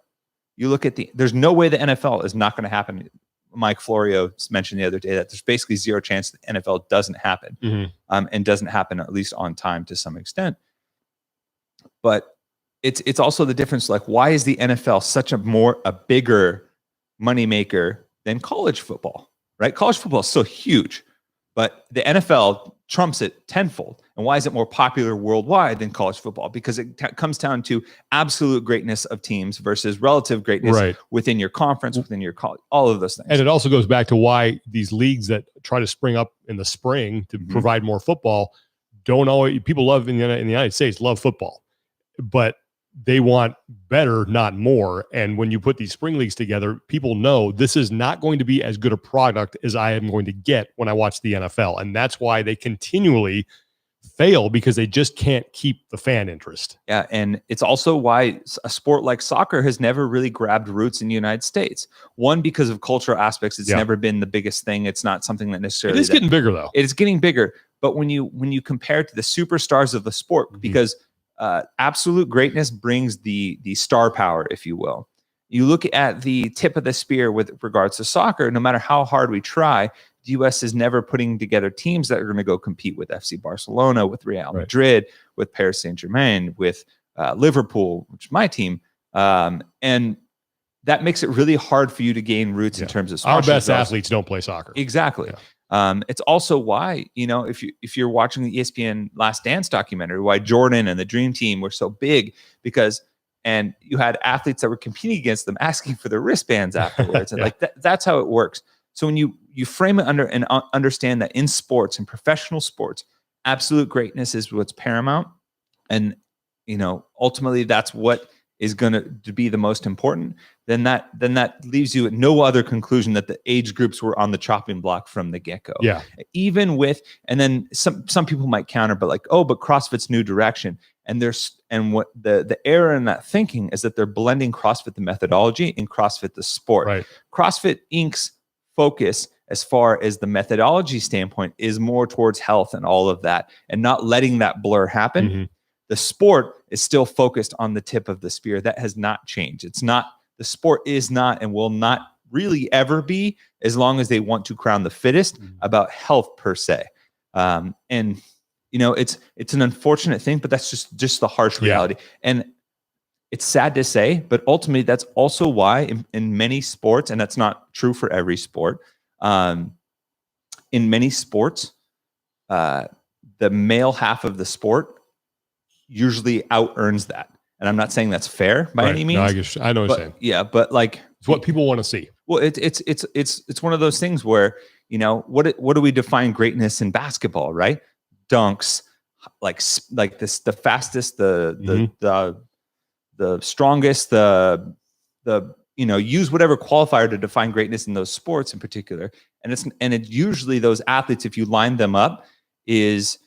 you look at there's no way the NFL is not going to happen. Mike Florio mentioned the other day that there's basically zero chance the NFL doesn't happen, and doesn't happen at least on time to some extent. But it's also the difference. Like, why is the NFL such a bigger moneymaker than college football? Right? College football is still huge, but the NFL trumps it tenfold. And why is it more popular worldwide than college football? Because it comes down to absolute greatness of teams versus relative greatness within your conference, within your college, all of those things. And it also goes back to why these leagues that try to spring up in the spring to provide more football don't always, people love in the United States, love football. But they want better, not more. And when you put these spring leagues together, people know this is not going to be as good a product as I am going to get when I watch the NFL. And that's why they continually fail, because they just can't keep the fan interest. Yeah, and it's also why a sport like soccer has never really grabbed roots in the United States. One, because of cultural aspects, it's never been the biggest thing. It's not something that necessarily— It is getting bigger, though. It is getting bigger. But when you compare it to the superstars of the sport, because absolute greatness brings the star power, if you will. You look at the tip of the spear with regards to soccer, no matter how hard we try, the U.S. is never putting together teams that are going to go compete with FC Barcelona, with Real Madrid, with Paris Saint-Germain, with Liverpool, which is my team. And that makes it really hard for you to gain roots in terms of our best athletes don't play soccer. Exactly. It's also why, if you're watching the ESPN Last Dance documentary, why Jordan and the Dream Team were so big, and you had athletes that were competing against them asking for their wristbands afterwards. And that's how it works. So when you frame it understand that in sports and professional sports, absolute greatness is what's paramount. And, ultimately that's what is going to be the most important, then that leaves you at no other conclusion that the age groups were on the chopping block from the get-go. Yeah. Even with, and then some people might counter, but but CrossFit's new direction. And what the error in that thinking is that they're blending CrossFit the methodology and CrossFit the sport. Right. CrossFit Inc.'s focus, as far as the methodology standpoint, is more towards health and all of that, and not letting that blur happen. Mm-hmm. The sport is still focused on the tip of the spear. That has not changed. The sport is not and will not really ever be, as long as they want to crown the fittest, about health per se. And it's an unfortunate thing, but that's just the harsh reality. And it's sad to say, but ultimately that's also why in many sports, and that's not true for every sport, in many sports, the male half of the sport usually out earns that. And I'm not saying that's fair by any means. No, I know what you're saying. Yeah, but it's what people want to see. Well, it's one of those things where, what do we define greatness in basketball, right? Dunks, like this, the fastest, the strongest, use whatever qualifier to define greatness in those sports in particular. And it's usually those athletes, if you line them up, is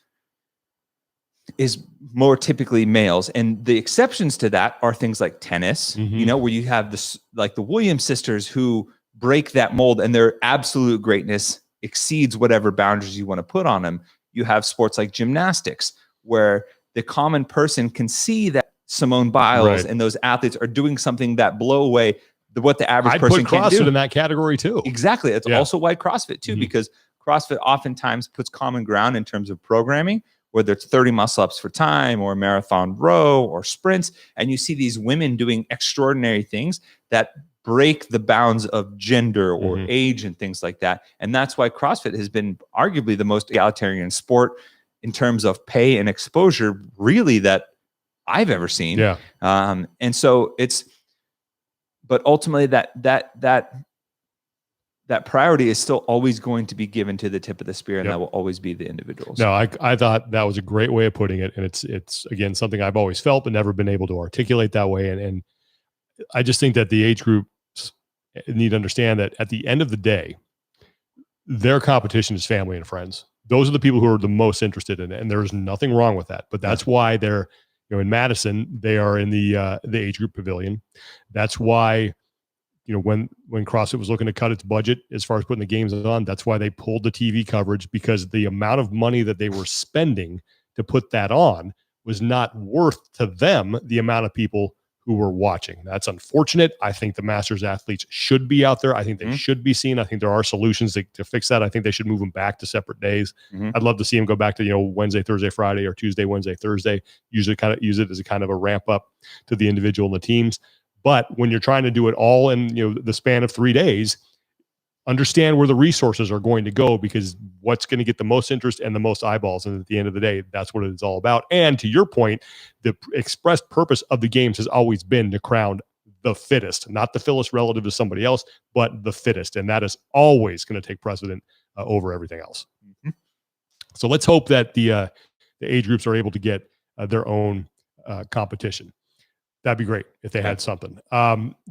more typically males. And the exceptions to that are things like tennis, where you have this, like the Williams sisters, who break that mold and their absolute greatness exceeds whatever boundaries you want to put on them. You have sports like gymnastics, where the common person can see that Simone Biles and those athletes are doing something that blow away what the average person can't do. I'd put CrossFit in that category too. Exactly. That's also why CrossFit too, because CrossFit oftentimes puts common ground in terms of programming, whether it's 30 muscle ups for time or marathon row or sprints. And you see these women doing extraordinary things that break the bounds of gender or age and things like that. And that's why CrossFit has been arguably the most egalitarian sport in terms of pay and exposure, really, that I've ever seen. Yeah. And so but ultimately that priority is still always going to be given to the tip of the spear, and that will always be the individuals. No, I thought that was a great way of putting it. And it's again, something I've always felt, but never been able to articulate that way. And I just think that the age groups need to understand that at the end of the day, their competition is family and friends. Those are the people who are the most interested in it. And there's nothing wrong with that, but that's why they're, in Madison, they are in the age group pavilion. That's why, when CrossFit was looking to cut its budget as far as putting the games on, that's why they pulled the TV coverage, because the amount of money that they were spending to put that on was not worth to them the amount of people who were watching. That's unfortunate. I think the Masters athletes should be out there. I think they should be seen. I think there are solutions to fix that. I think they should move them back to separate days. I'd love to see them go back to, Wednesday, Thursday, Friday, or Tuesday, Wednesday, Thursday. Usually kind of use it as a kind of a ramp up to the individual and the teams. But when you're trying to do it all in, the span of 3 days, understand where the resources are going to go, because what's going to get the most interest and the most eyeballs. And at the end of the day, that's what it's all about. And to your point, the expressed purpose of the games has always been to crown the fittest, not the fittest relative to somebody else, but the fittest. And that is always going to take precedent over everything else. So let's hope that the age groups are able to get their own competition. That'd be great if they had something.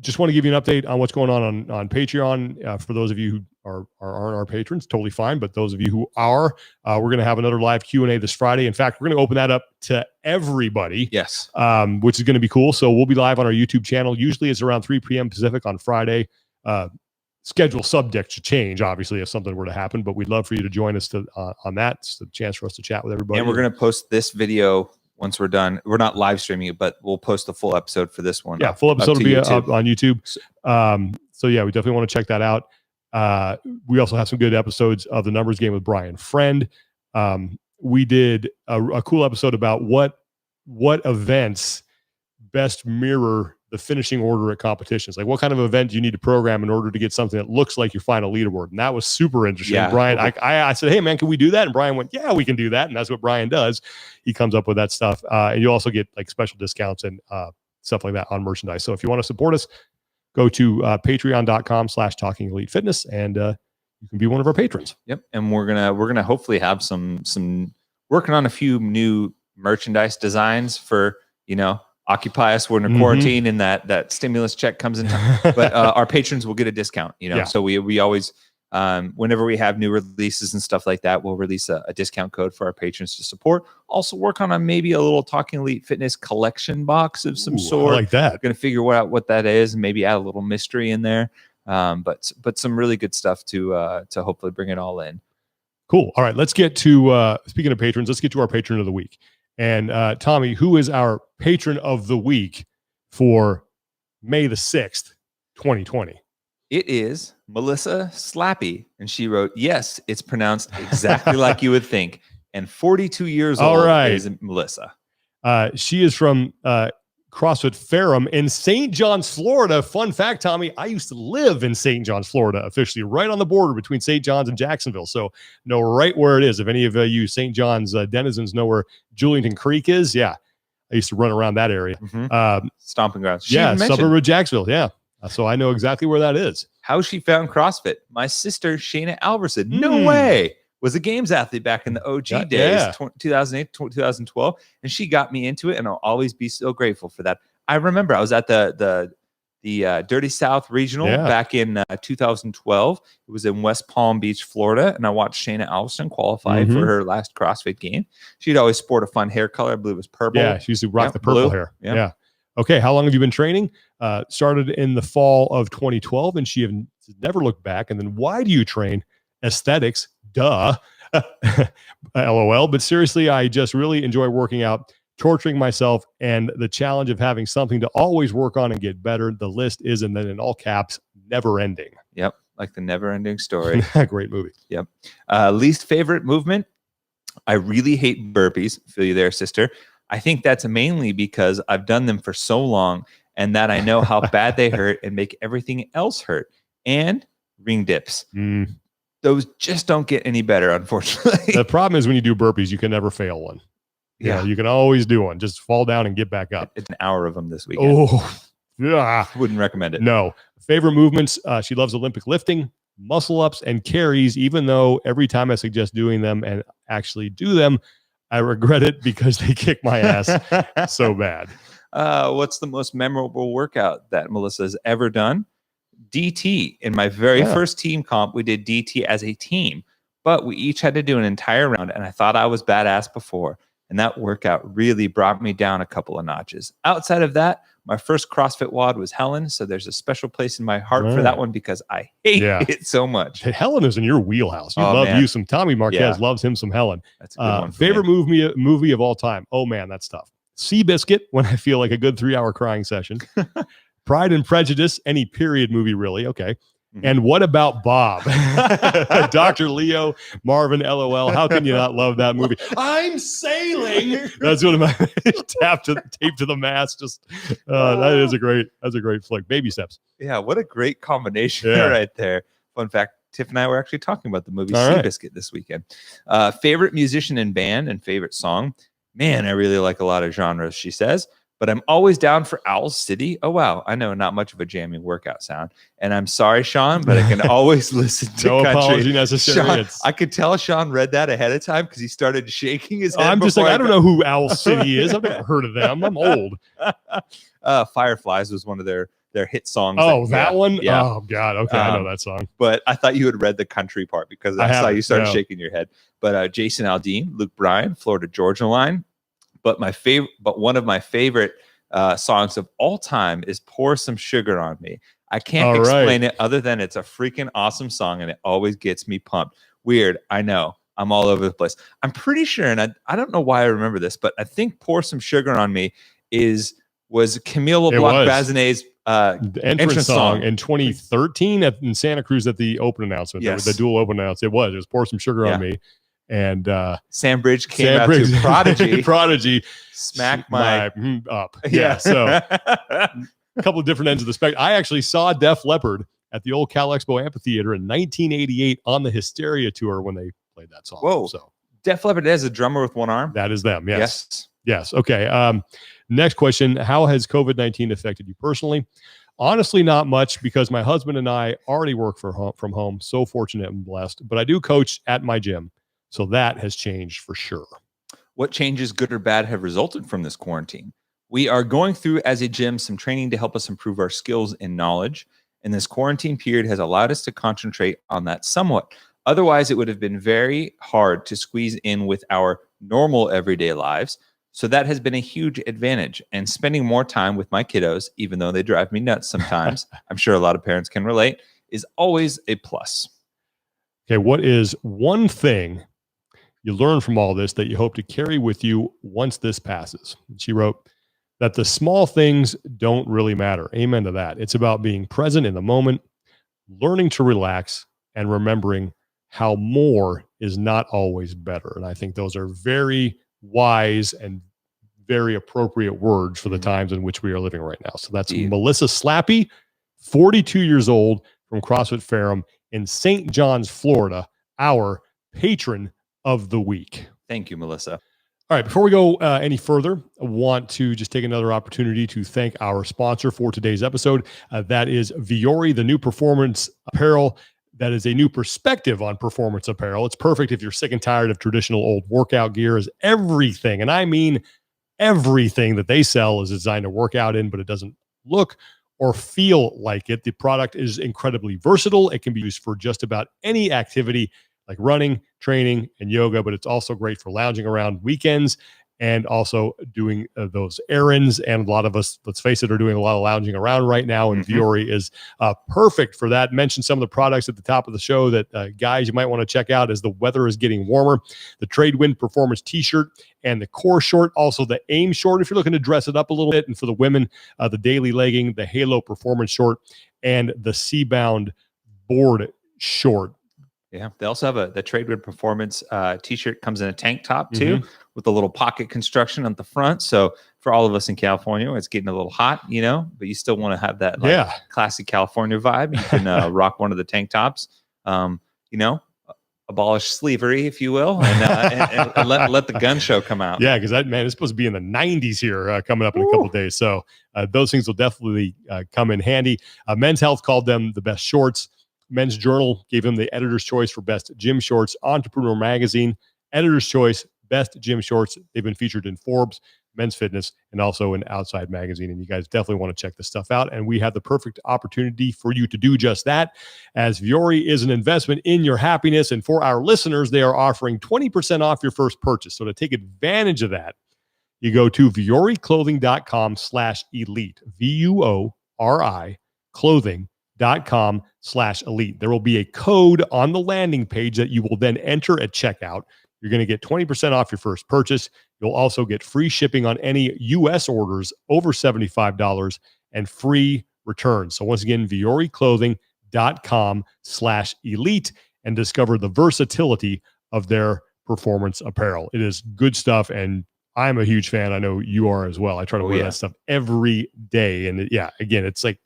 Just want to give you an update on what's going on Patreon. For those of you who aren't our patrons, totally fine. But those of you who are, we're going to have another live Q&A this Friday. In fact, we're going to open that up to everybody. Yes. Which is going to be cool. So we'll be live on our YouTube channel. Usually it's around 3 p.m. Pacific on Friday. Schedule subject to change, obviously, if something were to happen. But we'd love for you to join us on that. It's a chance for us to chat with everybody. And we're going to post this video once we're done. We're not live streaming it, but we'll post a full episode for this one. Yeah, full episode will be up on YouTube. So yeah, we definitely want to check that out. We also have some good episodes of the Numbers Game with Brian Friend. We did a cool episode about what events best mirror the finishing order at competitions. Like, what kind of event do you need to program in order to get something that looks like your final leaderboard? And that was super interesting. Yeah. Brian, I said, hey man, can we do that? And Brian went, yeah, we can do that. And that's what Brian does. He comes up with that stuff. And you also get like special discounts and stuff like that on merchandise. So if you want to support us, go to patreon.com/talkingelitefitness and you can be one of our patrons. Yep. And we're gonna hopefully have some working on a few new merchandise designs for, occupy us. We're in a quarantine and that stimulus check comes in time. But our patrons will get a discount, Yeah. So we always, whenever we have new releases and stuff like that, we'll release a discount code for our patrons to support. Also work on maybe a little Talking Elite Fitness collection box of some sort. I like that. We're going to figure out what that is and maybe add a little mystery in there. But some really good stuff to hopefully bring it all in. Cool. All right, let's get to, speaking of patrons, let's get to our patron of the week. And Tommy, who is our patron of the week for May the 6th, 2020? It is Melissa Slappy. And she wrote, yes, it's pronounced exactly like you would think. And 42 years old is Melissa. She is from CrossFit Ferrum in St. John's, Florida. Fun fact, Tommy, I used to live in St. John's, Florida, officially right on the border between St. John's and Jacksonville. So know right where it is. If any of you St. John's denizens know where Julington Creek is, yeah, I used to run around that area. Stomping grounds. Suburb of Jacksonville, yeah. So I know exactly where that is. How she found CrossFit. My sister, Shayna Alverson, no way, was a games athlete back in the OG days, 2008, 2012. And she got me into it, and I'll always be so grateful for that. I remember I was at the Dirty South Regional back in 2012. It was in West Palm Beach, Florida. And I watched Shayna Alverson qualify for her last CrossFit game. She'd always sport a fun hair color. I believe it was purple. Yeah, she used to rock the purple hair. Yeah. Okay, how long have you been training? Started in the fall of 2012, and she has never looked back. And then why do you train? Aesthetics. Duh. LOL. But seriously, I just really enjoy working out, torturing myself, and the challenge of having something to always work on and get better. The list is, and then in all caps, never ending. Yep. Like the never ending story. Great movie. Yep. Least favorite movement. I really hate burpees. Feel you there, sister. I think that's mainly because I've done them for so long and that I know how bad they hurt and make everything else hurt. And ring dips. Those just don't get any better, unfortunately. The problem is when you do burpees, you can never fail one. Yeah, you can always do one. Just fall down and get back up. It's an hour of them this weekend. Oh, yeah. Wouldn't recommend it. No. Favorite movements. She loves Olympic lifting, muscle ups, and carries, even though every time I suggest doing them and actually do them, I regret it because they kick my ass so bad. What's the most memorable workout that Melissa has ever done? DT. In my very first team comp, we did DT as a team, but we each had to do an entire round, and I thought I was badass before, and that workout really brought me down a couple of notches. Outside of that, my first CrossFit WOD was Helen, so there's a special place in my heart for that one because I hate it so much. Helen is in your wheelhouse. You love you some. Tommy Marquez loves him some Helen. That's a good one. Favorite movie of all time. Oh man, that's tough. Seabiscuit, when I feel like a good 3-hour crying session. Pride and Prejudice, any period movie, really. Okay. And What About Bob? Dr. Leo, Marvin, LOL. How can you not love that movie? I'm sailing. That's one of my taped to the mast. Just that's a great flick. Baby Steps. Yeah, what a great combination right there. Fun fact, Tiff and I were actually talking about the movie Seabiscuit this weekend. Favorite musician and band and favorite song. Man, I really like a lot of genres, she says. but I'm always down for Owl City. Oh, wow. I know, not much of a jamming workout sound. And I'm sorry, Sean, but I can always listen to No country. apology necessary. Sean, I could tell Sean read that ahead of time because he started shaking his head. I'm just like, I don't know who Owl City is. I've never heard of them. I'm old. Fireflies was one of their hit songs. Oh, that one? Yeah. Oh, God. Okay, I know that song. But I thought you had read the country part because I saw you started shaking your head. But Jason Aldean, Luke Bryan, Florida Georgia Line. But one of my favorite songs of all time is "Pour Some Sugar on Me." I can't explain it other than it's a freaking awesome song, and it always gets me pumped. Weird, I know. I'm all over the place. I'm pretty sure, and I don't know why I remember this, but I think "Pour Some Sugar on Me" was Camille LeBlanc Bazinet's entrance song in 2013 in Santa Cruz at the open announcement. Yes. The dual open announcement. It was "Pour Some Sugar on Me." And Sam Bridge came out to Prodigy. Prodigy smack my up. Yeah. So a couple of different ends of the spectrum. I actually saw Def Leppard at the old Cal Expo Amphitheater in 1988 on the Hysteria tour when they played that song. Whoa. So Def Leppard has a drummer with one arm. That is them. Yes. Okay. Next question. How has COVID-19 affected you personally? Honestly, not much because my husband and I already work from home. So fortunate and blessed. But I do coach at my gym. So that has changed for sure. What changes, good or bad, have resulted from this quarantine? We are going through as a gym some training to help us improve our skills and knowledge. And this quarantine period has allowed us to concentrate on that somewhat. Otherwise, it would have been very hard to squeeze in with our normal everyday lives. So that has been a huge advantage. And spending more time with my kiddos, even though they drive me nuts sometimes, I'm sure a lot of parents can relate, is always a plus. Okay, what is one thing you learn from all this that you hope to carry with you once this passes? She wrote that the small things don't really matter. Amen to that. It's about being present in the moment, learning to relax, and remembering how more is not always better. And I think those are very wise and very appropriate words for the times in which we are living right now. So that's Melissa Slappy, 42 years old, from CrossFit Ferrum in St. John's, Florida, our patron of the week. Thank you, Melissa. All right, before we go any further, I want to just take another opportunity to thank our sponsor for today's episode. That is Viore, the new performance apparel. That is a new perspective on performance apparel. It's perfect if you're sick and tired of traditional old workout gear. Is everything, and I mean everything that they sell is designed to work out in, but it doesn't look or feel like it. The product is incredibly versatile. It can be used for just about any activity like running, training, and yoga, but it's also great for lounging around weekends and also doing those errands. And a lot of us, let's face it, are doing a lot of lounging around right now, and Viore is perfect for that. Mention some of the products at the top of the show that guys, you might want to check out as the weather is getting warmer. The Tradewind Performance T-shirt and the Core short, also the Aim short if you're looking to dress it up a little bit, and for the women, the Daily legging, the Halo Performance short, and the Seabound Board short. Yeah, they also have the Tradewind Performance T-shirt. Comes in a tank top too, with a little pocket construction on the front. So for all of us in California, it's getting a little hot, but you still want to have that classic California vibe. You can rock one of the tank tops, abolish sleevery, if you will, and let the gun show come out. Yeah, because it's supposed to be in the 90s here coming up in a couple of days. So those things will definitely come in handy. Men's Health called them the best shorts. Men's Journal gave them the editor's choice for best gym shorts. Entrepreneur Magazine, editor's choice, best gym shorts. They've been featured in Forbes, Men's Fitness, and also in Outside Magazine. And you guys definitely want to check this stuff out. And we have the perfect opportunity for you to do just that, as Viore is an investment in your happiness. And for our listeners, they are offering 20% off your first purchase. So to take advantage of that, you go to VioreClothing.com/elite, VUORI clothing.com/elite. There will be a code on the landing page that you will then enter at checkout. You're going to get 20% off your first purchase. You'll also get free shipping on any U.S. orders over $75 and free returns. So once again, VioreClothing.com/elite, and discover the versatility of their performance apparel. It is good stuff, and I'm a huge fan. I know you are as well. I try to wear that stuff every day. And again, it's like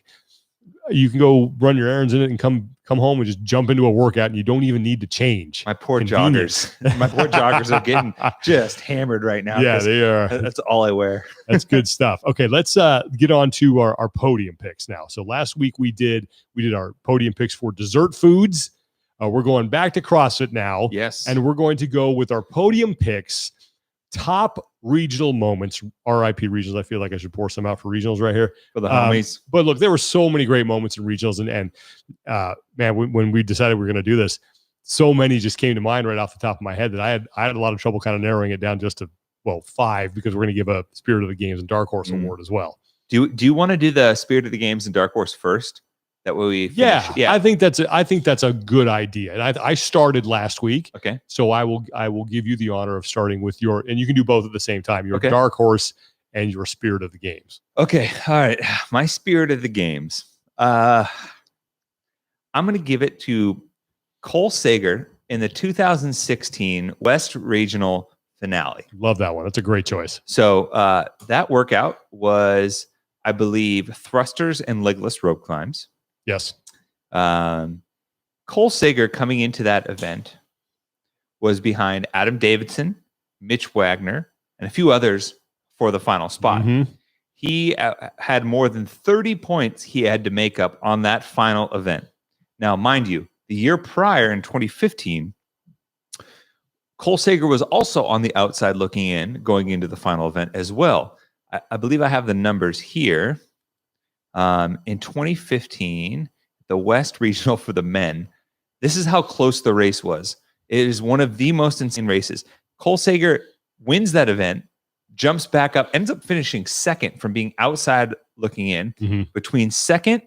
you can go run your errands in it and come home and just jump into a workout, and you don't even need to change. My poor joggers. My poor joggers are getting just hammered right now. Yeah, they are. That's all I wear. That's good stuff. Okay, let's get on to our podium picks now. So last week we did our podium picks for dessert foods. We're going back to CrossFit now. Yes. And we're going to go with our podium picks, top regional moments, RIP regionals. I feel like I should pour some out for regionals right here. For the homies. But look, there were so many great moments in regionals. And man, when we decided we were going to do this, so many just came to mind right off the top of my head that I had a lot of trouble kind of narrowing it down just to, 5, because we're going to give a Spirit of the Games and Dark Horse award as well. Do you want to do the Spirit of the Games and Dark Horse first? That way we finish. Yeah. I think that's a good idea. And I started last week. Okay. So I will give you the honor of starting with and you can do both at the same time, your okay. Dark Horse and your Spirit of the Games. Okay. All right. My Spirit of the Games. I'm going to give it to Cole Sager in the 2016 West Regional Finale. Love that one. That's a great choice. So that workout was, I believe, thrusters and legless rope climbs. Yes. Cole Sager coming into that event was behind Adam Davidson, Mitch Wagner, and a few others for the final spot. Mm-hmm. He had more than 30 points he had to make up on that final event. Now, mind you, the year prior in 2015, Cole Sager was also on the outside looking in going into the final event as well. I believe I have the numbers here. In 2015, the West Regional for the men, this is how close the race was. It is one of the most insane races. Cole Sager wins that event, jumps back up, ends up finishing second from being outside looking in, between second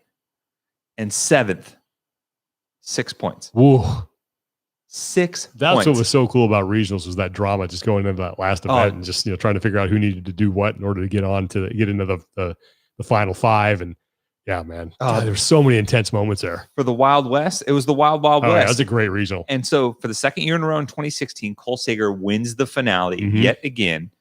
and seventh. 6 points. Whoa. 6 That's points. what was so cool about regionals, was that drama, just going into that last event and just trying to figure out who needed to do what in order to get into the final 5. And yeah, man, there's so many intense moments there. For the Wild West, it was the Wild West. Yeah, that was a great regional. And so for the second year in a row in 2016, Cole Sager wins the finale yet again.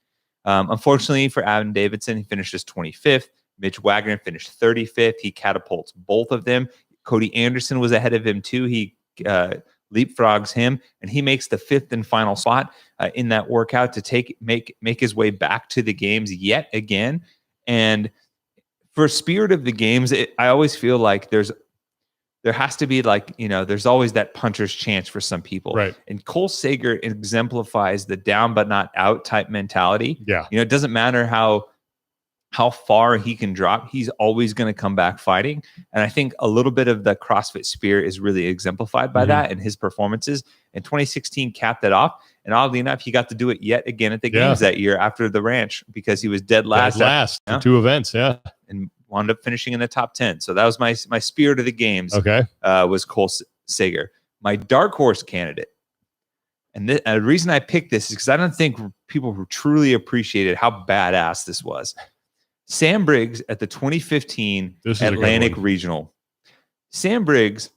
Unfortunately for Adam Davidson, he finishes 25th. Mitch Wagner finished 35th. He catapults both of them. Cody Anderson was ahead of him too. He leapfrogs him, and he makes the 5th and final spot in that workout to make his way back to the games yet again. And for Spirit of the Games, I always feel like there has to be there's always that puncher's chance for some people. Right. And Cole Sager exemplifies the down but not out type mentality. Yeah. It doesn't matter how far he can drop, he's always going to come back fighting. And I think a little bit of the CrossFit spirit is really exemplified by that in his performances. And 2016 capped that off. And oddly enough, he got to do it yet again at the games that year after the ranch, because he was dead last. For 2 events. Yeah. And wound up finishing in the top 10. So that was my Spirit of the Games. Okay. Was Cole Sager. My dark horse candidate. And the reason I picked this is because I don't think people truly appreciated how badass this was. Sam Briggs at the 2015 Atlantic Regional. Sam Briggs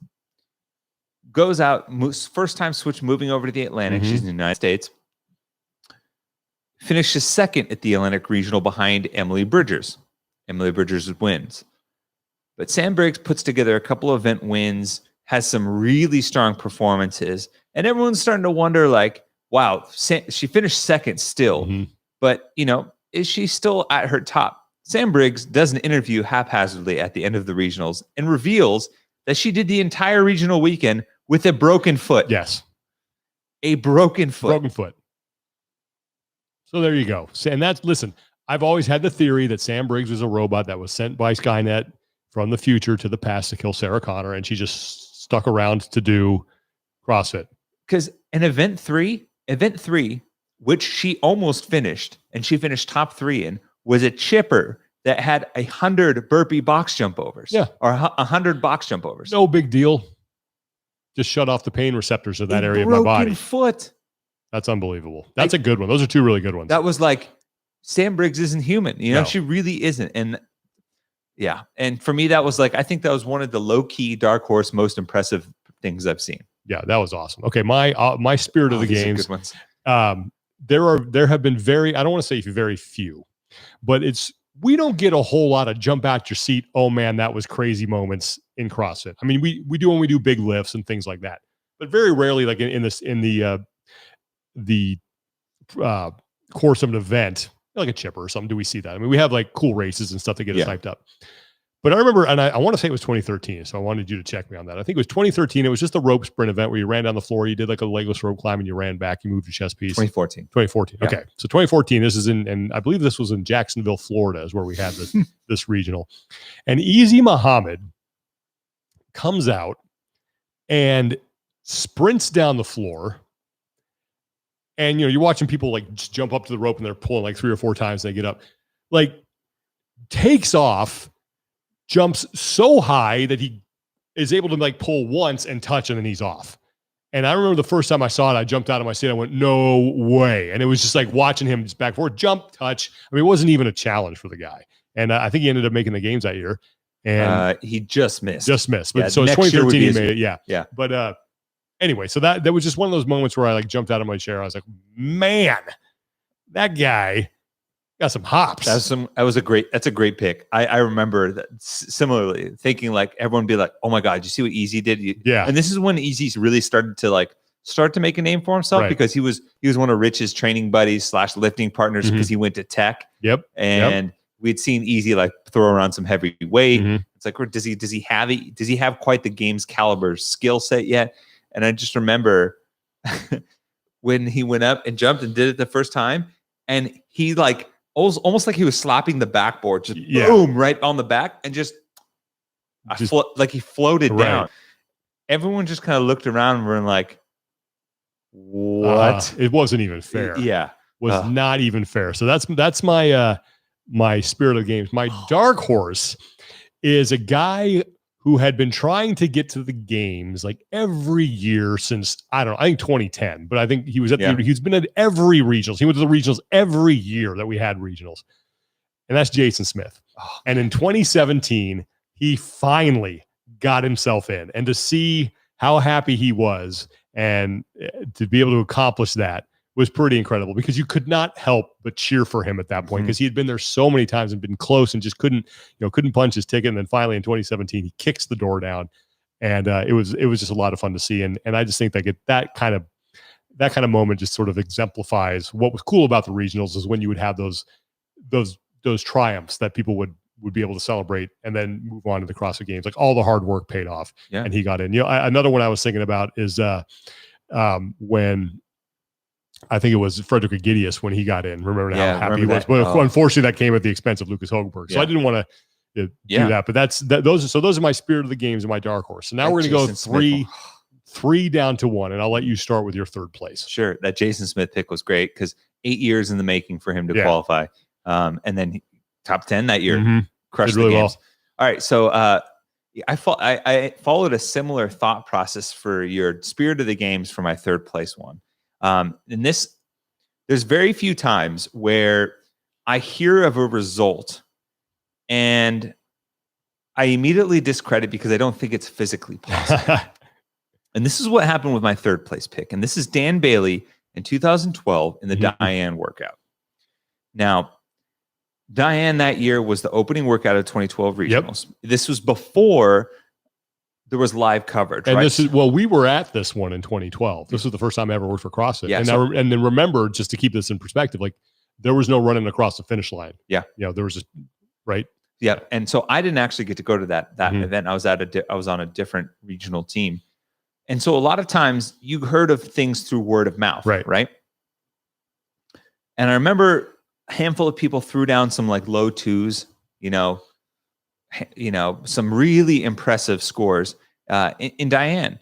goes out, first time moving over to the Atlantic. She's in the United States. Finishes second at the Atlantic Regional behind Emily Bridgers. Emily Bridgers wins. But Sam Briggs puts together a couple of event wins, has some really strong performances, and everyone's starting to wonder, wow, she finished second still, but, is she still at her top? Sam Briggs does an interview haphazardly at the end of the regionals and reveals that she did the entire regional weekend with a broken foot. Yes. A broken foot. Broken foot. So there you go. And listen, I've always had the theory that Sam Briggs was a robot that was sent by Skynet from the future to the past to kill Sarah Connor, and she just stuck around to do CrossFit. Because in event three, which she almost finished, and she finished top 3 in, was a chipper that had 100 burpee box jump overs. Yeah. Or 100 box jump overs. No big deal. Just shut off the pain receptors of that area of my body. Broken foot. That's unbelievable. That's a good one. Those are 2 really good ones. That was Sam Briggs isn't human. No. She really isn't. And yeah. And for me, that was I think that was one of the low-key dark horse most impressive things I've seen. Yeah, that was awesome. Okay, my Spirit of the Games. Good ones. There have been I don't want to say very few, but it's we don't get a whole lot of jump out your seat, oh man, that was crazy moments in CrossFit. I mean, we do when we do big lifts and things like that, but very rarely, like in the course of an event, like a chipper or something, do we see that? I mean, we have like cool races and stuff to get us hyped up. But I remember, and I want to say it was 2013, so I wanted you to check me on that. I think it was 2013. It was just a rope sprint event where you ran down the floor, you did like a legless rope climb, and you ran back, you moved your chest piece. 2014. 2014. Yeah. Okay. So 2014, this is and I believe this was in Jacksonville, Florida, is where we had this regional. And Easy Muhammad comes out and sprints down the floor. And, you're watching people like just jump up to the rope and they're pulling like 3 or 4 times and they get up. Like, takes off, jumps so high that he is able to like pull once and touch, and then he's off. And I remember the first time I saw it, I jumped out of my seat. I went, no way. And it was just like watching him just back and forth, jump, touch. I mean, it wasn't even a challenge for the guy. And I think he ended up making the games that year. And he just missed. But so it's 2013 he made it. Yeah. Yeah. But anyway, so that was just one of those moments where I like jumped out of my chair. I was like, man, that guy got some hops. That's a great pick. I remember that similarly thinking like everyone would be like, oh my God, you see what Easy did? Yeah. And this is when Easy's really started to make a name for himself, because he was one of Rich's training buddies / lifting partners, because he went to Tech. Yep. And we'd seen Easy like throw around some heavy weight. It's like, does he have quite the game's caliber skill set yet? And I just remember when he went up and jumped and did it the first time, and he like almost like he was slapping the backboard, just boom, right on the back, and just like he floated down. Everyone just kind of looked around and were like, what? It wasn't even fair. Yeah. Was not even fair. So that's my my spirit of the games. My dark horse is a guy who had been trying to get to the games like every year since, I think 2010, but I think he was he's been at every regionals. He went to the regionals every year that we had regionals. And that's Jason Smith. And in 2017, he finally got himself in, and to see how happy he was and to be able to accomplish that was pretty incredible, because you could not help but cheer for him at that point, because he had been there so many times and been close and just couldn't punch his ticket. And then finally in 2017, he kicks the door down, and it was just a lot of fun to see. And I just think that kind of moment just sort of exemplifies what was cool about the regionals, is when you would have those triumphs that people would be able to celebrate and then move on to the CrossFit Games. Like, all the hard work paid off, and he got in. Another one I was thinking about is when I think it was Frederick Agidius when he got in. Remember how happy he was? But unfortunately, that came at the expense of Lucas Hogenberg. So I didn't want to do that. But those are my spirit of the games and my dark horse. So now we're going to go three down to one, and I'll let you start with your third place. Sure. That Jason Smith pick was great, because 8 years in the making for him to qualify. And then top 10 that year, crushed the games. Well. All right. So I followed a similar thought process for your spirit of the games for my third place one. And there's very few times where I hear of a result and I immediately discredit because I don't think it's physically possible. And this is what happened with my third place pick. And this is Dan Bailey in 2012 in the Diane workout. Now, Diane that year was the opening workout of 2012 regionals. This was before there was live coverage, and right? We were at this one in 2012. This was the first time I ever worked for CrossFit. Yeah, and then remember, just to keep this in perspective, like, there was no running across the finish line. Yeah. There was just, right? Yeah. And so I didn't actually get to go to that event. I was on a different regional team. And so a lot of times you heard of things through word of mouth, right? And I remember a handful of people threw down some like low twos, some really impressive scores in Diane,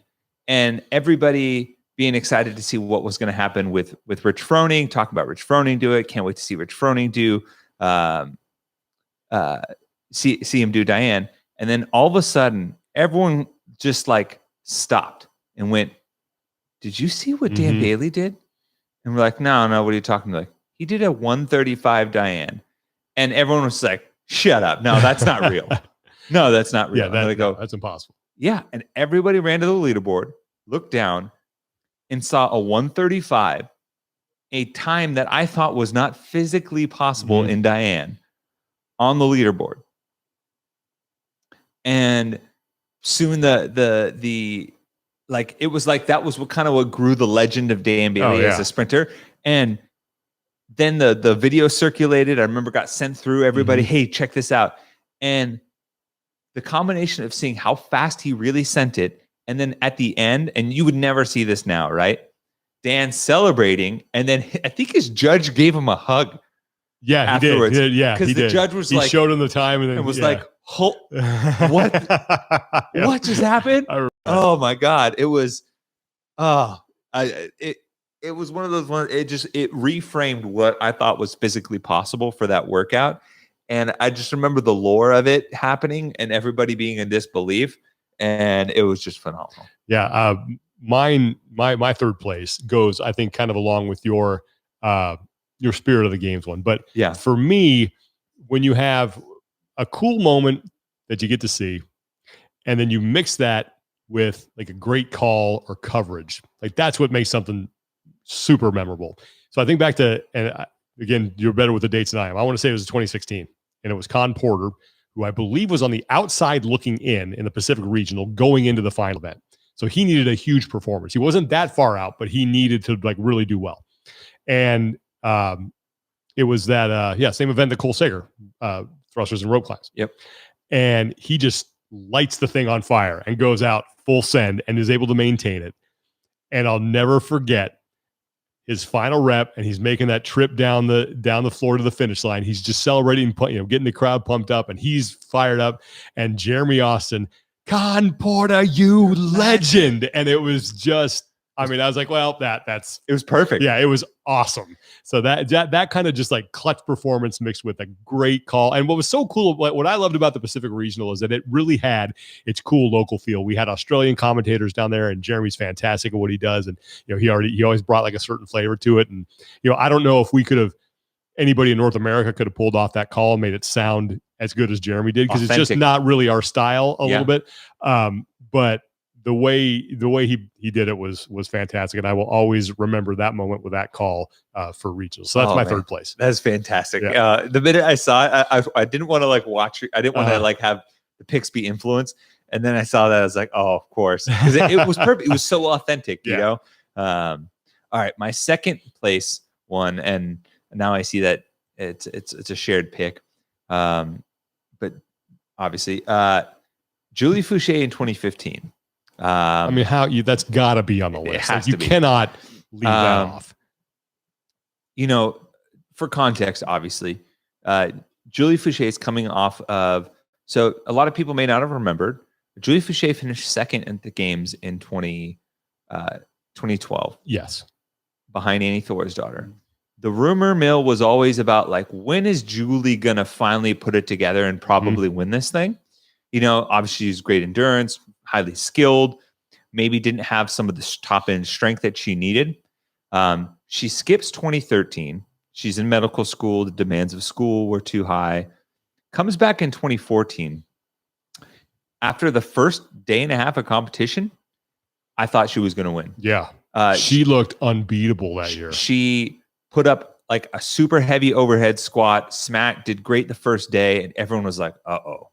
and everybody being excited to see what was going to happen with Rich Froning, talking about Rich Froning do it. Can't wait to see Rich Froning do, see him do Diane. And then all of a sudden, everyone just like stopped and went, did you see what Dan Bailey did? And we're like, no, what are you talking about? Like, he did a 135 Diane. And everyone was like, shut up. No, that's not real. No, that's not real. Yeah, that's impossible. Yeah. And everybody ran to the leaderboard, looked down, and saw a 135, a time that I thought was not physically possible in Diane. on the leaderboard. And soon like it was like that was what grew the legend of Dan Bailey as a sprinter. And then the video circulated. I remember got sent through everybody. Hey, check this out. And the combination of seeing how fast he really sent it, and then at the end, and you would never see this now, right? Dan celebrating, and then I think his judge gave him a hug. Yeah, afterwards. He did. Yeah, because the judge was he showed him the time and then was like, what? What just happened? Oh my God! It was, it was one of those ones. It reframed what I thought was physically possible for that workout, and I just remember the lore of it happening and everybody being in disbelief, and it was just phenomenal. Yeah, my third place goes, I think, kind of along with your Spirit of the Games one. But yeah, for me, when you have a cool moment that you get to see, and then you mix that with like a great call or coverage, like that's what makes something super memorable. So I think back to, and again, you're better with the dates than I am. I want to say it was 2016, and it was Con Porter, who I believe was on the outside looking in the Pacific Regional going into the final event. So he needed a huge performance. He wasn't that far out, but he needed to like really do well. And it was that, same event that Cole Sager, thrusters and rope climbs. Yep. And he just lights the thing on fire and goes out full send and is able to maintain it. And I'll never forget his final rep, and he's making that trip down the floor to the finish line. He's just celebrating, getting the crowd pumped up, and he's fired up. And Jeremy Austin, Con Porter, you legend. And it was just, I mean, I was like, well, it was perfect. Yeah, it was awesome. So that kind of just like clutch performance mixed with a great call. And what was so cool, what I loved about the Pacific Regional is that it really had its cool local feel. We had Australian commentators down there, and Jeremy's fantastic at what he does. And, he always brought like a certain flavor to it. And, I don't know if anybody in North America could have pulled off that call and made it sound as good as Jeremy did, because it's just not really our style a little bit. But the way he did it was fantastic, and I will always remember that moment with that call for regionals. So that's my third place. That's fantastic. Yeah. The minute I saw it, I didn't want to like watch it. I didn't want to like have the picks be influenced. And then I saw that, I was like, oh, of course, because it was perfect. It was so authentic, you know. All right, my second place one, and now I see that it's a shared pick, but obviously Julie Fouché in 2015. I mean, that's got to be on the list. Like, you cannot leave that off. For context, obviously, Julie Fouché is coming off of. So a lot of people may not have remembered. Julie Fouché finished second at the games in 2012. Yes, behind Annie Thorisdottir. The rumor mill was always about like, when is Julie gonna finally put it together and probably win this thing? Obviously she's great endurance, highly skilled, maybe didn't have some of the top end strength that she needed. She skips 2013. She's in medical school. The demands of school were too high. Comes back in 2014. After the first day and a half of competition, I thought she was going to win. Yeah. She looked unbeatable that year. She put up like a super heavy overhead squat, did great the first day, and everyone was like, uh-oh,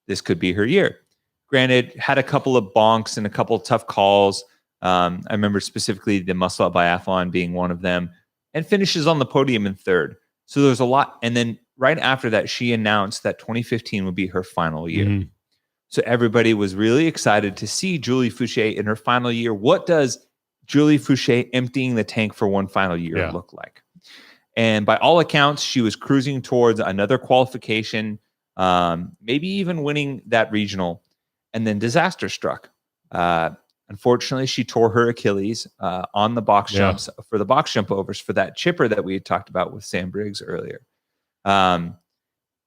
this could be her year. Granted, had a couple of bonks and a couple of tough calls. I remember specifically the muscle up biathlon being one of them, and finishes on the podium in third. So there's a lot. And then right after that, she announced that 2015 would be her final year. Mm-hmm. So everybody was really excited to see Julie Fouché in her final year. What does Julie Fouché emptying the tank for one final year look like? And by all accounts, she was cruising towards another qualification, maybe even winning that regional. And then disaster struck. Unfortunately, she tore her Achilles on the box jumps for the box jump overs for that chipper that we had talked about with Sam Briggs earlier. I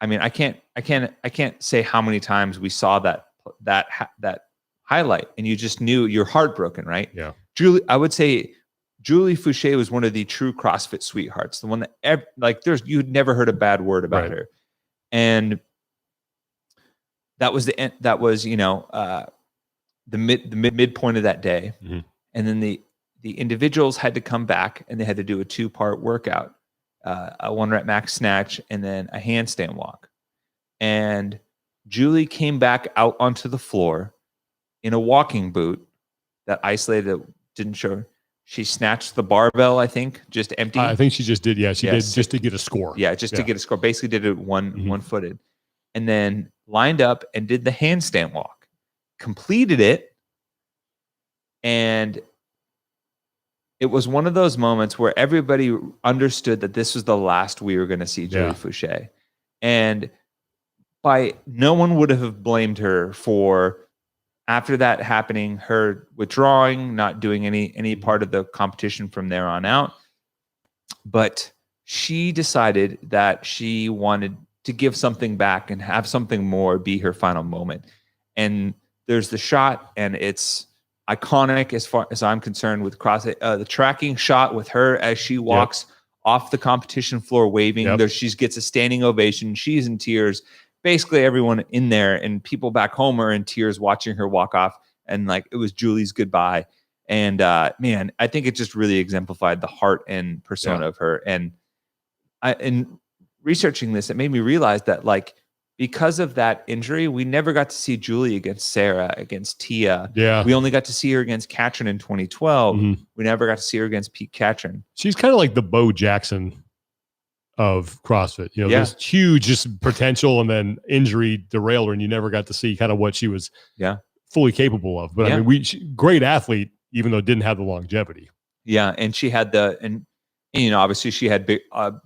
mean, I can't say how many times we saw that highlight, and you just knew you're heartbroken, right? Yeah. I would say Julie Fouché was one of the true CrossFit sweethearts, the one that you'd never heard a bad word about her, and that was the midpoint of that day. Mm-hmm. And then the individuals had to come back, and they had to do a 2-part workout, a 1-rep max snatch, and then a handstand walk. and Julie came back out onto the floor in a walking boot that isolated, didn't show her. She snatched the barbell, I think, just empty. I think she just did. Yeah, she did just to get a score. Yeah, just to get a score. Basically did it one-footed. And then lined up and did the handstand walk. Completed it. And it was one of those moments where everybody understood that this was the last we were going to see Julie Fouché. And no one would have blamed her for, after that happening, her withdrawing, not doing any part of the competition from there on out. But she decided that she wanted to give something back and have something more be her final moment. And there's the shot, and it's iconic as far as I'm concerned with CrossFit. The tracking shot with her as she walks off the competition floor waving. She gets a standing ovation. She's in tears. Basically everyone in there and people back home are in tears watching her walk off. And like, it was Julie's goodbye. And man, I think it just really exemplified the heart and persona of her. And in researching this, it made me realize that, like, because of that injury, we never got to see Julie against Sarah, against Tia. Yeah. We only got to see her against Katrin in 2012. We never got to see her against Pete Katrin. She's kind of like the Bo Jackson of CrossFit. You know, this huge just potential, and then injury derailed her, and you never got to see kind of what she was fully capable of. But I mean, great athlete, even though didn't have the longevity. Yeah, and she had and you know, obviously she had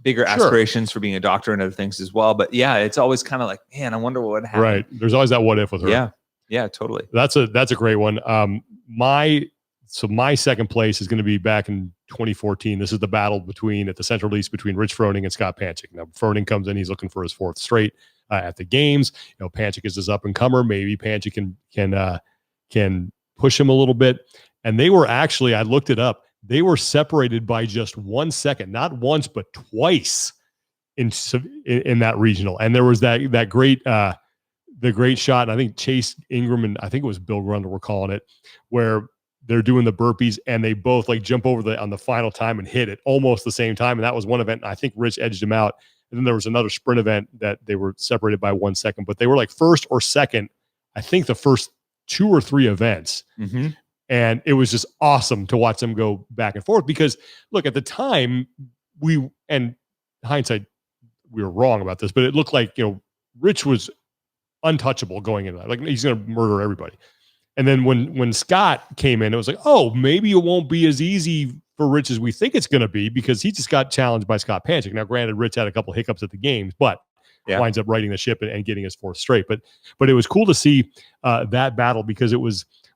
bigger aspirations for being a doctor and other things as well. But yeah, it's always kind of like, man, I wonder what would happen. Right. There's always that what if with her. Yeah, totally. That's a great one. My second place is going to be back in 2014. This is the battle at the Central East between Rich Froning and Scott Panchik. Now Froning comes in, he's looking for his fourth straight at the games. You know, Panchik is his up and comer. Maybe Panchik can push him a little bit. And they were actually, I looked it up, they were separated by just 1 second, not once, but twice in that regional. And there was that great, the great shot. And I think Chase Ingram and I think it was Bill Grundle were calling it, where they're doing the burpees and they both like jump over on the final time and hit it almost the same time. And that was one event. And I think Rich edged him out. And then there was another sprint event that they were separated by 1 second, but they were like first or second, I think the first 2 or 3 events. And it was just awesome to watch them go back and forth because, look, at the time, and hindsight, we were wrong about this, but it looked like, you know, Rich was untouchable going into that. Like, he's going to murder everybody. And then when Scott came in, it was like, oh, maybe it won't be as easy for Rich as we think it's going to be because he just got challenged by Scott Panchik. Now, granted, Rich had a couple hiccups at the games, but winds up righting the ship and getting his fourth straight. But it was cool to see that battle because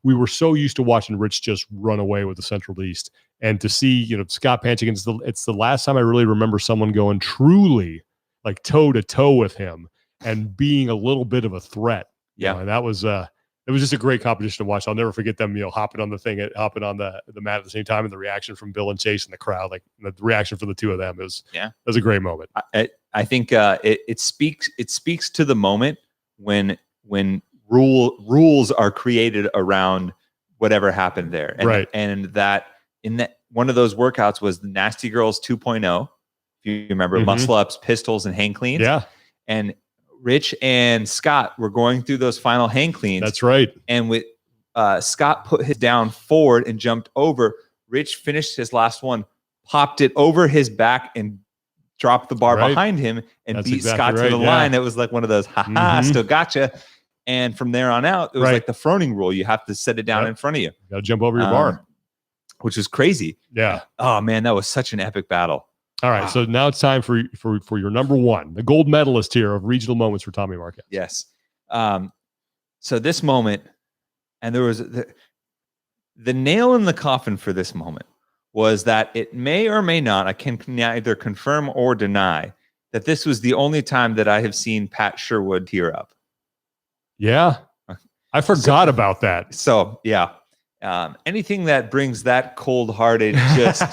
we were so used to watching Rich just run away with the Central East, and to see, you know, Scott Panchik. It's the last time I really remember someone going truly like toe to toe with him and being a little bit of a threat. Yeah, you know, and that was it was just a great competition to watch. I'll never forget them, you know, hopping on the mat at the same time, and the reaction from Bill and Chase and the crowd, like the reaction from the two of them it was a great moment. I think it speaks to the moment when rules are created around whatever happened there. And, and that one of those workouts was the Nasty Girls 2.0. If you remember, muscle ups, pistols, and hang cleans. Yeah. And Rich and Scott were going through those final hang cleans. That's right. And with Scott put his down forward and jumped over. Rich finished his last one, popped it over his back and dropped the bar behind him and beat Scott to the line. It was like one of those, still gotcha. And from there on out, it was like the Froning rule. You have to set it down in front of you. Got to jump over your bar. Which was crazy. Yeah. Oh, man, that was such an epic battle. All right, so now it's time for your number one, the gold medalist here of regional moments for Tommy Marquez. Yes. So this moment, and there was the nail in the coffin for this moment was that it may or may not, I can neither confirm or deny, that this was the only time that I have seen Pat Sherwood tear up. Yeah, I forgot about that. So, yeah. Anything that brings that cold-hearted, just...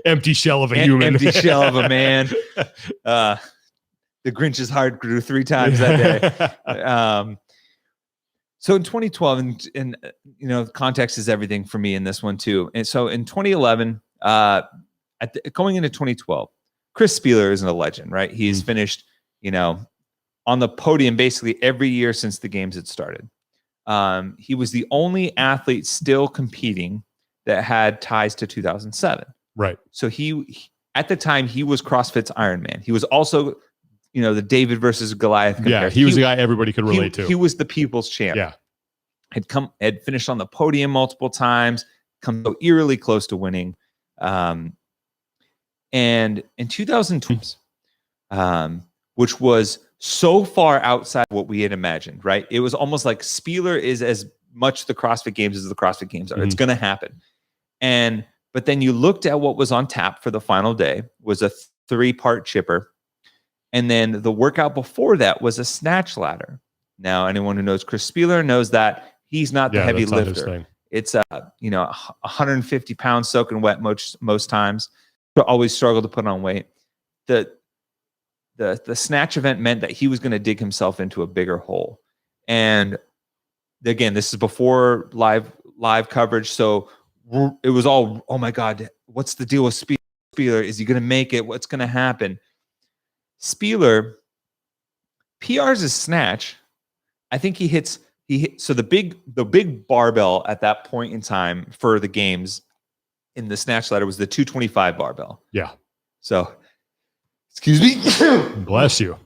empty shell of a human. Empty shell of a man. The Grinch's heart grew 3 times that day. So in 2012, and you know, context is everything for me in this one too. And so in 2011, going into 2012, Chris Spieler isn't a legend, right? He's finished, you know, on the podium basically every year since the games had started. He was the only athlete still competing that had ties to 2007. Right. So he at the time, he was CrossFit's Iron Man. He was also, the David versus Goliath comparison. Yeah, he was the guy everybody could relate to. He was the people's champ. Yeah. Had finished on the podium multiple times, come so eerily close to winning. And in 2002, which was so far outside what we had imagined, right? It was almost like Spieler is as much the CrossFit Games as the CrossFit Games are. It's going to happen. But then you looked at what was on tap for the final day was a 3-part chipper. And then the workout before that was a snatch ladder. Now, anyone who knows Chris Spieler knows that he's not the heavy lifter. It's 150 pounds soaking wet most times. But always struggled to put on weight. The snatch event meant that he was going to dig himself into a bigger hole. And again, this is before live coverage, so it was all, oh my God, what's the deal with Spieler? Is he going to make it? What's going to happen? Spieler PRs his snatch. I think he hit so the big barbell at that point in time for the games in the snatch ladder was the 225 barbell. Yeah. So, excuse me. Bless you.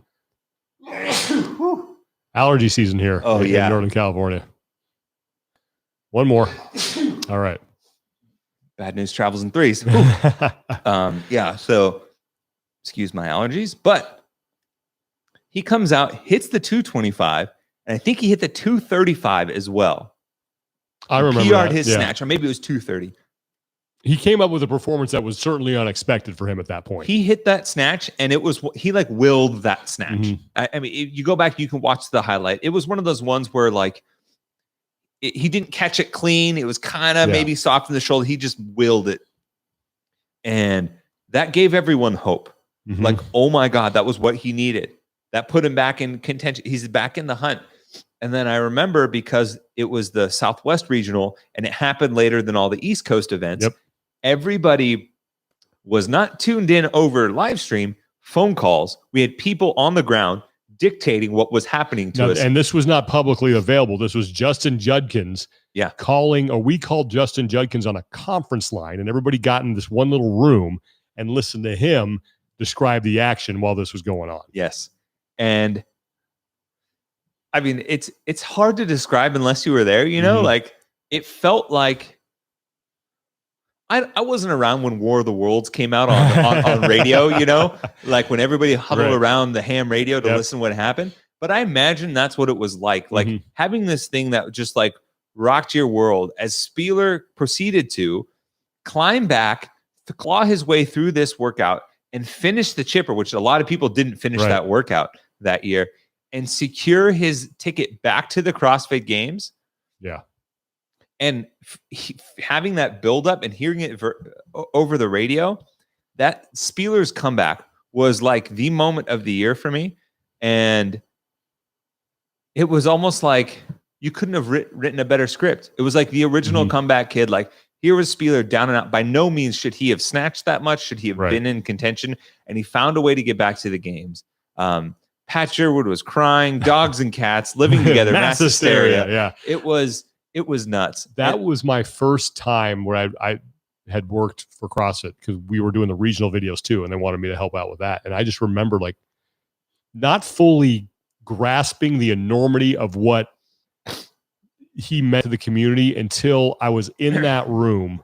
Allergy season here in Northern California. One more. All right. Bad news travels in threes. So excuse my allergies, but he comes out, hits the 225, and I think he hit the 235 as well. I remember PR'd his snatch, or maybe it was 230. He came up with a performance that was certainly unexpected for him at that point. He hit that snatch, and he willed that snatch. I mean, if you go back, you can watch the highlight. It was one of those ones where he didn't catch it clean. It was kind of maybe soft in the shoulder. He just willed it. And that gave everyone hope. Like, oh my God, that was what he needed. That put him back in contention. He's back in the hunt. And then I remember, because it was the Southwest Regional and it happened later than all the East Coast events, everybody was not tuned in over live stream, phone calls. We had people on the ground dictating what was happening to us. And this was not publicly available. This was Justin Judkins calling, or we called Justin Judkins on a conference line, and everybody got in this one little room and listened to him describe the action while this was going on. Yes. And I mean, it's hard to describe unless you were there, like it felt like I wasn't around when War of the Worlds came out on radio, like when everybody huddled around the ham radio to listen to what happened. But I imagine that's what it was like having this thing that just like rocked your world as Spieler proceeded to climb back to claw his way through this workout and finish the chipper, which a lot of people didn't finish that workout that year, and secure his ticket back to the CrossFit Games. Yeah. And having that build up and hearing it over the radio, that Spieler's comeback was like the moment of the year for me. And it was almost like you couldn't have written a better script. It was like the original comeback kid. Like, here was Spieler down and out. By no means should he have snatched that much. Should he have been in contention? And he found a way to get back to the games. Pat Sherwood was crying, dogs and cats living together, mass hysteria. Yeah. It was nuts. That was my first time where I had worked for CrossFit, because we were doing the regional videos too, and they wanted me to help out with that. And I just remember like not fully grasping the enormity of what he meant to the community until I was in that room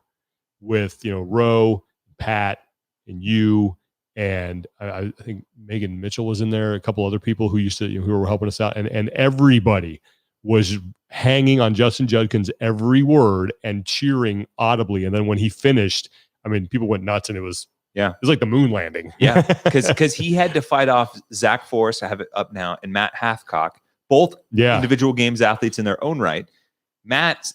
with, Ro, Pat, and you, and I think Megan Mitchell was in there, a couple other people who used to, who were helping us out, and everybody was hanging on Justin Judkins' every word and cheering audibly. And then when he finished, I mean, people went nuts, and it was like the moon landing. Yeah, because he had to fight off Zach Forrest, I have it up now, and Matt Hathcock, both individual games athletes in their own right. Matt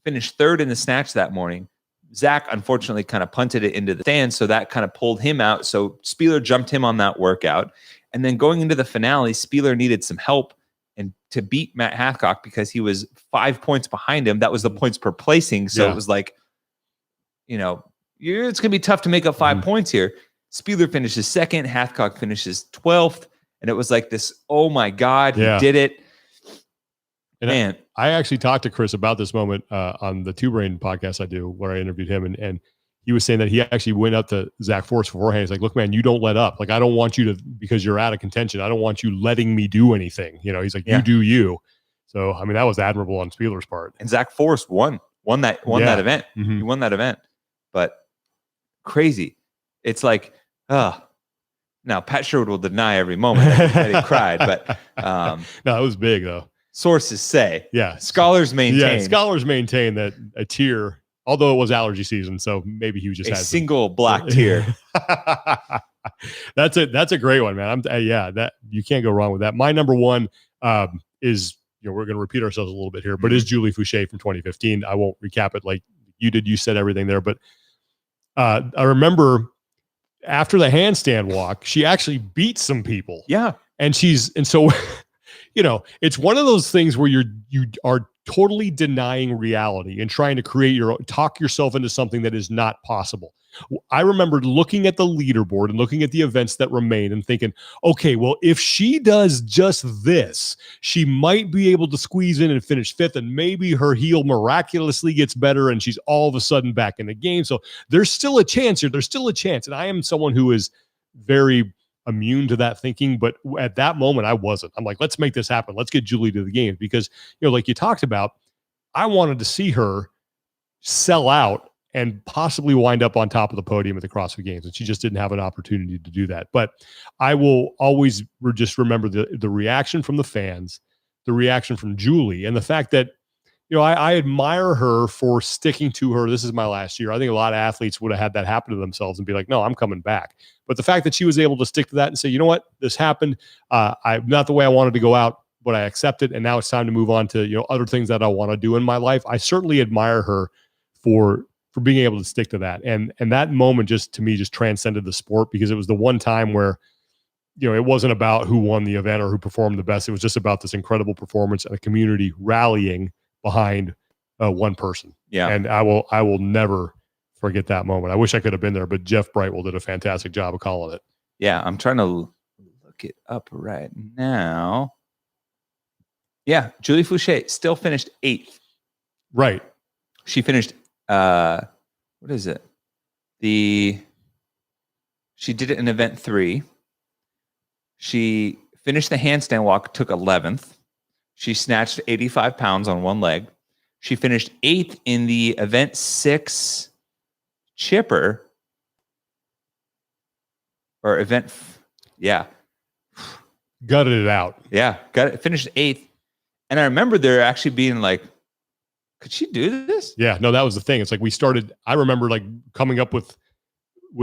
finished third in the snatch that morning. Zach, unfortunately, kind of punted it into the stands, so that kind of pulled him out. So Spieler jumped him on that workout. And then going into the finale, Spieler needed some help and to beat Matt Hathcock, because he was 5 points behind him. That was the points per placing. So it was like, it's going to be tough to make up 5 points here. Spieler finishes second. Hathcock finishes 12th. And it was like this, oh my God, he Yeah. did it. And Man. I actually talked to Chris about this moment on the Two Brain podcast I do, where I interviewed him, and he was saying that he actually went up to Zach Forrest beforehand. He's like, look, man, you don't let up. Like, I don't want you to, because you're out of contention, I don't want you letting me do anything. You know, he's like, you do you. So, I mean, that was admirable on Spieler's part. And Zach Forrest won that event. Mm-hmm. He won that event. But crazy. It's like, now Pat Sherwood will deny every moment that he cried, but no, it was big though. Sources say, scholars maintain that a tear, although it was allergy season, so maybe he was just a single black tear. That's a great one, man. That you can't go wrong with that. My number one is, we're going to repeat ourselves a little bit here, but is Julie Fouché from 2015. I won't recap it like you did. You said everything there, but I remember after the handstand walk, she actually beat some people. Yeah. And so, it's one of those things where you are totally denying reality and trying to talk yourself into something that is not possible. I remember looking at the leaderboard and looking at the events that remain and thinking, okay, well, if she does just this, she might be able to squeeze in and finish 5th, and maybe her heel miraculously gets better and she's all of a sudden back in the game. So there's still a chance here. There's still a chance. And I am someone who is very immune to that thinking, but at that moment I wasn't. I'm like, let's make this happen. Let's get Julie to the games, because, like you talked about, I wanted to see her sell out and possibly wind up on top of the podium at the CrossFit Games. And she just didn't have an opportunity to do that. But I will always just remember the reaction from the fans, the reaction from Julie, and the fact that, I admire her for sticking to her. This is my last year. I think a lot of athletes would have had that happen to themselves and be like, no, I'm coming back. But the fact that she was able to stick to that and say, you know what, this happened. I'm not the way I wanted to go out, but I accept it. And now it's time to move on to, other things that I want to do in my life. I certainly admire her for being able to stick to that. And that moment just, to me, just transcended the sport, because it was the one time where, it wasn't about who won the event or who performed the best. It was just about this incredible performance and a community rallying behind one person. Yeah. And I will never forget that moment. I wish I could have been there, but Jeff Brightwell did a fantastic job of calling it. Yeah. I'm trying to look it up right now. Yeah. Julie Fouché still finished 8th. Right. She finished, what is it? She did it in event 3. She finished the handstand walk, took 11th. She snatched 85 pounds on one leg. She finished 8th in the event 6 chipper, or event. Gutted it out. Yeah. Finished 8th. And I remember there actually being like, could she do this? Yeah, no, that was the thing. It's like I remember like coming up with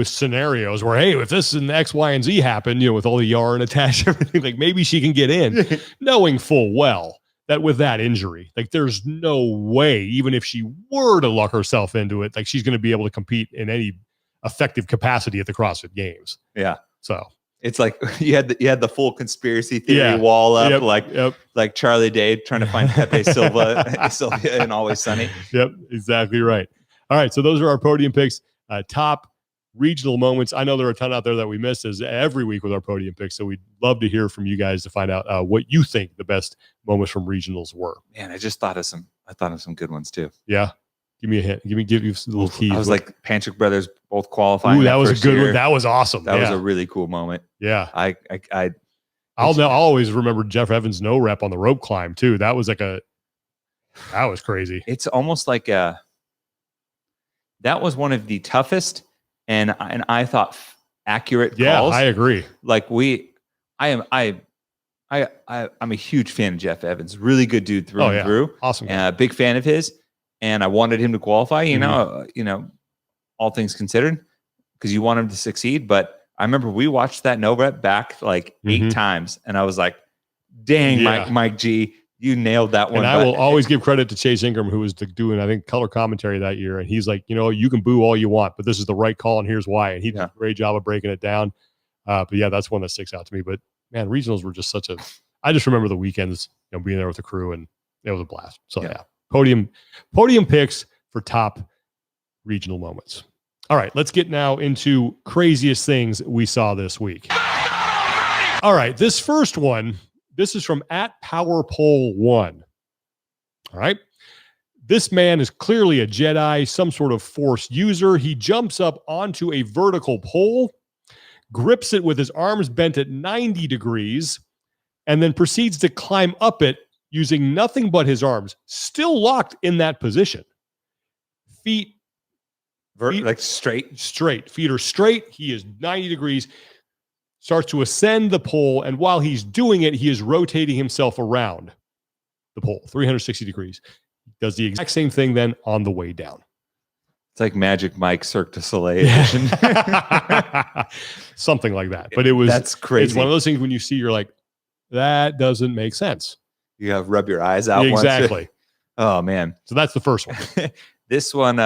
scenarios where, hey, if this and X, Y, and Z happen, with all the yarn attached, everything, like maybe she can get in, knowing full well that with that injury, like there's no way, even if she were to luck herself into it, like she's going to be able to compete in any effective capacity at the CrossFit Games. Yeah. So it's like you had the full conspiracy theory wall up, like Charlie Day trying to find Pepe Sylvia in Always Sunny. Yep, exactly right. All right, so those are our podium picks. Top regional moments. I know there are a ton out there that we miss as every week with our podium picks. So we'd love to hear from you guys to find out what you think the best moments from regionals were. Man, I just thought of some good ones too. Yeah. Give me a hint. Give you a little tease. I was like Panchik brothers both qualifying. Ooh, that was a good one. That was awesome. That was a really cool moment. Yeah. I'll always remember Jeff Evans' no rep on the rope climb too. That was that was crazy. It's almost like that was one of the toughest and I thought accurate calls. Yeah, I agree. Like I'm a huge fan of Jeff Evans. Really good dude through and through. Awesome. Big fan of his. And I wanted him to qualify, all things considered, because you want him to succeed. But I remember we watched that no rep back like 8 times. And I was like, dang, Mike G, you nailed that one. And I will always give credit to Chase Ingram, who was doing, I think, color commentary that year. And he's like, you can boo all you want, but this is the right call. And here's why. And he did a great job of breaking it down. But yeah, that's one that sticks out to me. But man, regionals were just I just remember the weekends, being there with the crew, and it was a blast. So yeah. Podium picks for top regional moments. All right, let's get now into craziest things we saw this week. All right, this first one, this is from @PowerPole1. All right. This man is clearly a Jedi, some sort of Force user. He jumps up onto a vertical pole, grips it with his arms bent at 90 degrees, and then proceeds to climb up it using nothing but his arms, still locked in that position. Feet Like straight. Feet are straight. He is 90 degrees, starts to ascend the pole. And while he's doing it, he is rotating himself around the pole, 360 degrees. Does the exact same thing then on the way down. It's like Magic Mike Cirque du Soleil edition. Something like that. But that's crazy. It's one of those things when you see, you're like, that doesn't make sense. You have to rub your eyes out. Exactly. Oh man. So that's the first one. This one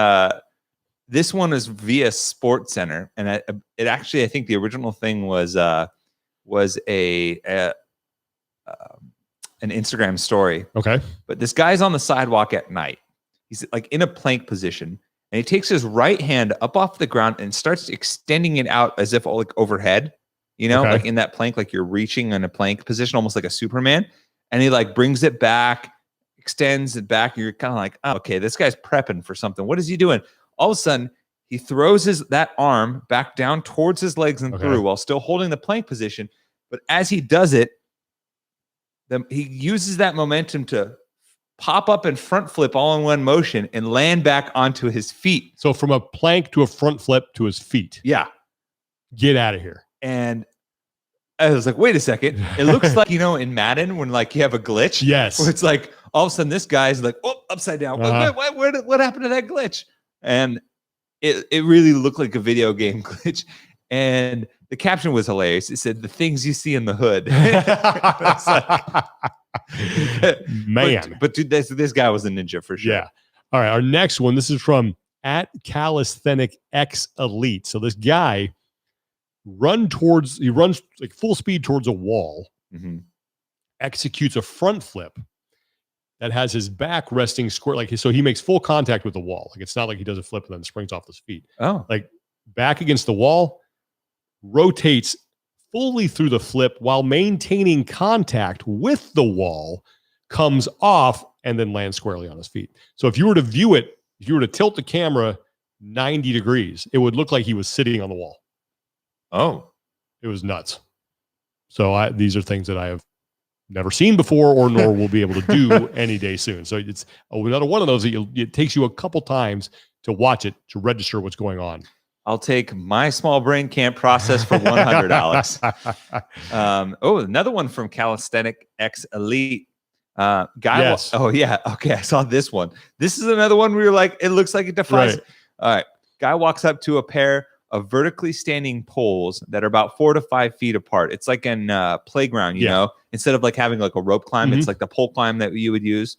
is via Sports Center, and it actually, I think the original thing was an Instagram story. Okay. But this guy's on the sidewalk at night. He's like in a plank position, and he takes his right hand up off the ground and starts extending it out as if like overhead, like in that plank, like you're reaching in a plank position, almost like a Superman. And he like brings it back, extends it back. And you're kind of like, oh, okay, this guy's prepping for something. What is he doing? All of a sudden, he throws that arm back down towards his legs and through while still holding the plank position. But as he does it, he uses that momentum to pop up and front flip all in one motion and land back onto his feet. So from a plank to a front flip to his feet. Yeah. Get out of here. And I was like, wait a second. It looks like, in Madden when like you have a glitch. Yes. Where it's like, all of a sudden this guy's like, oh, upside down. What happened to that glitch? And it really looked like a video game glitch. And the caption was hilarious. It said, the things you see in the hood. Man. But dude, this guy was a ninja for sure. Yeah. All right. Our next one, this is from @calisthenic_x_elite. So this guy runs like full speed towards a wall, executes a front flip that has his back resting square. So he makes full contact with the wall. Like it's not like he does a flip and then springs off his feet. Oh, like back against the wall, rotates fully through the flip while maintaining contact with the wall, comes off, and then lands squarely on his feet. So if you were to view it, if you were to tilt the camera 90 degrees, it would look like he was sitting on the wall. Oh, it was nuts. So these are things that I have never seen before nor will be able to do any day soon. So it's another one of those that it takes you a couple times to watch it to register what's going on. I'll take my small brain can't process for 100, Alex. Another one from CalisthenicsXElite. Yes. Okay, I saw this one. This is another one where you're like, it looks like it defies. Right. All right. Guy walks up to a pair of vertically standing poles that are about 4 to 5 feet apart. It's like in playground, you know, instead of like having like a rope climb, it's like the pole climb that you would use.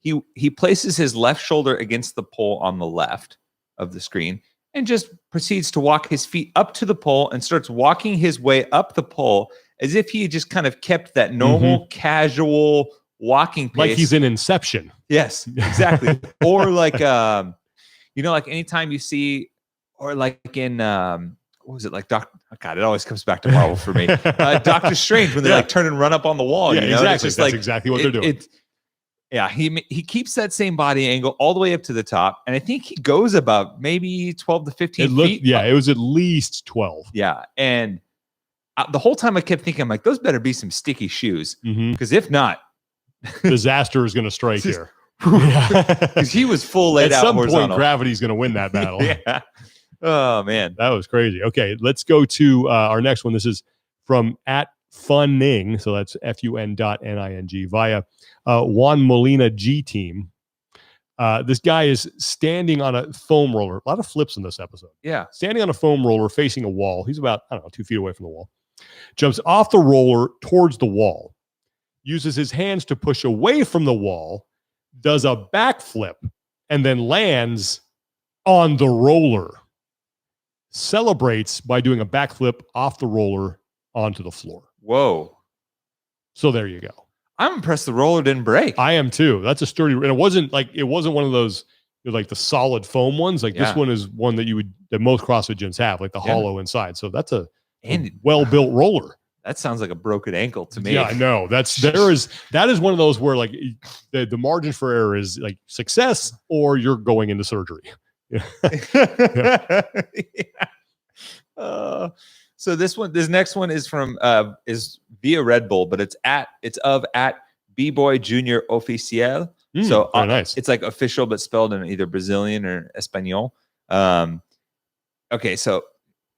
He places his left shoulder against the pole on the left of the screen and just proceeds to walk his feet up to the pole and starts walking his way up the pole as if he just kind of kept that normal, casual walking pace. Like he's in Inception. Yes, exactly. Or like, like anytime you see, or like in, what was it? Like God, it always comes back to Marvel for me. Doctor Strange, when they like turn and run up on the wall. Exactly. That's exactly what they're doing. He keeps that same body angle all the way up to the top. And I think he goes about maybe 12 to 15 feet. Yeah, it was at least 12. Yeah. And the whole time I kept thinking, I'm like, those better be some sticky shoes. Because if not, disaster is going to strike here. Because he was full laid out horizontal. At some point, gravity's going to win that battle. Yeah. Oh, man. That was crazy. Okay, let's go to our next one. This is from @funning. So that's FUN.NING via Juan Molina G Team. This guy is standing on a foam roller. A lot of flips in this episode. Yeah. Standing on a foam roller facing a wall. He's about, 2 feet away from the wall. Jumps off the roller towards the wall. Uses his hands to push away from the wall. Does a backflip and then lands on the roller. Celebrates by doing a backflip off the roller onto the floor. Whoa. So there you go. I'm impressed the roller didn't break. I am too. That's a sturdy, and it wasn't one of those like the solid foam ones. Like this one is one that most CrossFit gyms have, like the hollow inside. So that's a well-built roller. That sounds like a broken ankle to me. Yeah, I know. That is one of those where like the margin for error is like success or you're going into surgery. Yeah. Yeah. So this next one is from is via Red Bull, but it's at B-Boy Junior Oficial. So very nice. It's like official, but spelled in either Brazilian or Espanol. Okay, so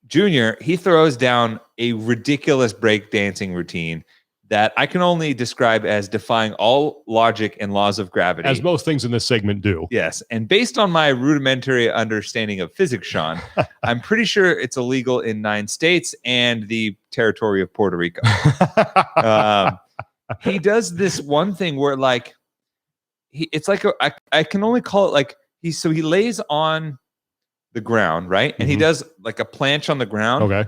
Junior, he throws down a ridiculous breakdancing routine that I can only describe as defying all logic and laws of gravity. As most things in this segment do. Yes. And based on my rudimentary understanding of physics, Sean, I'm pretty sure it's illegal in 9 states and the territory of Puerto Rico. He does this one thing where like, it's like, I can only call it like, he lays on the ground, right? And he does like a planche on the ground. Okay.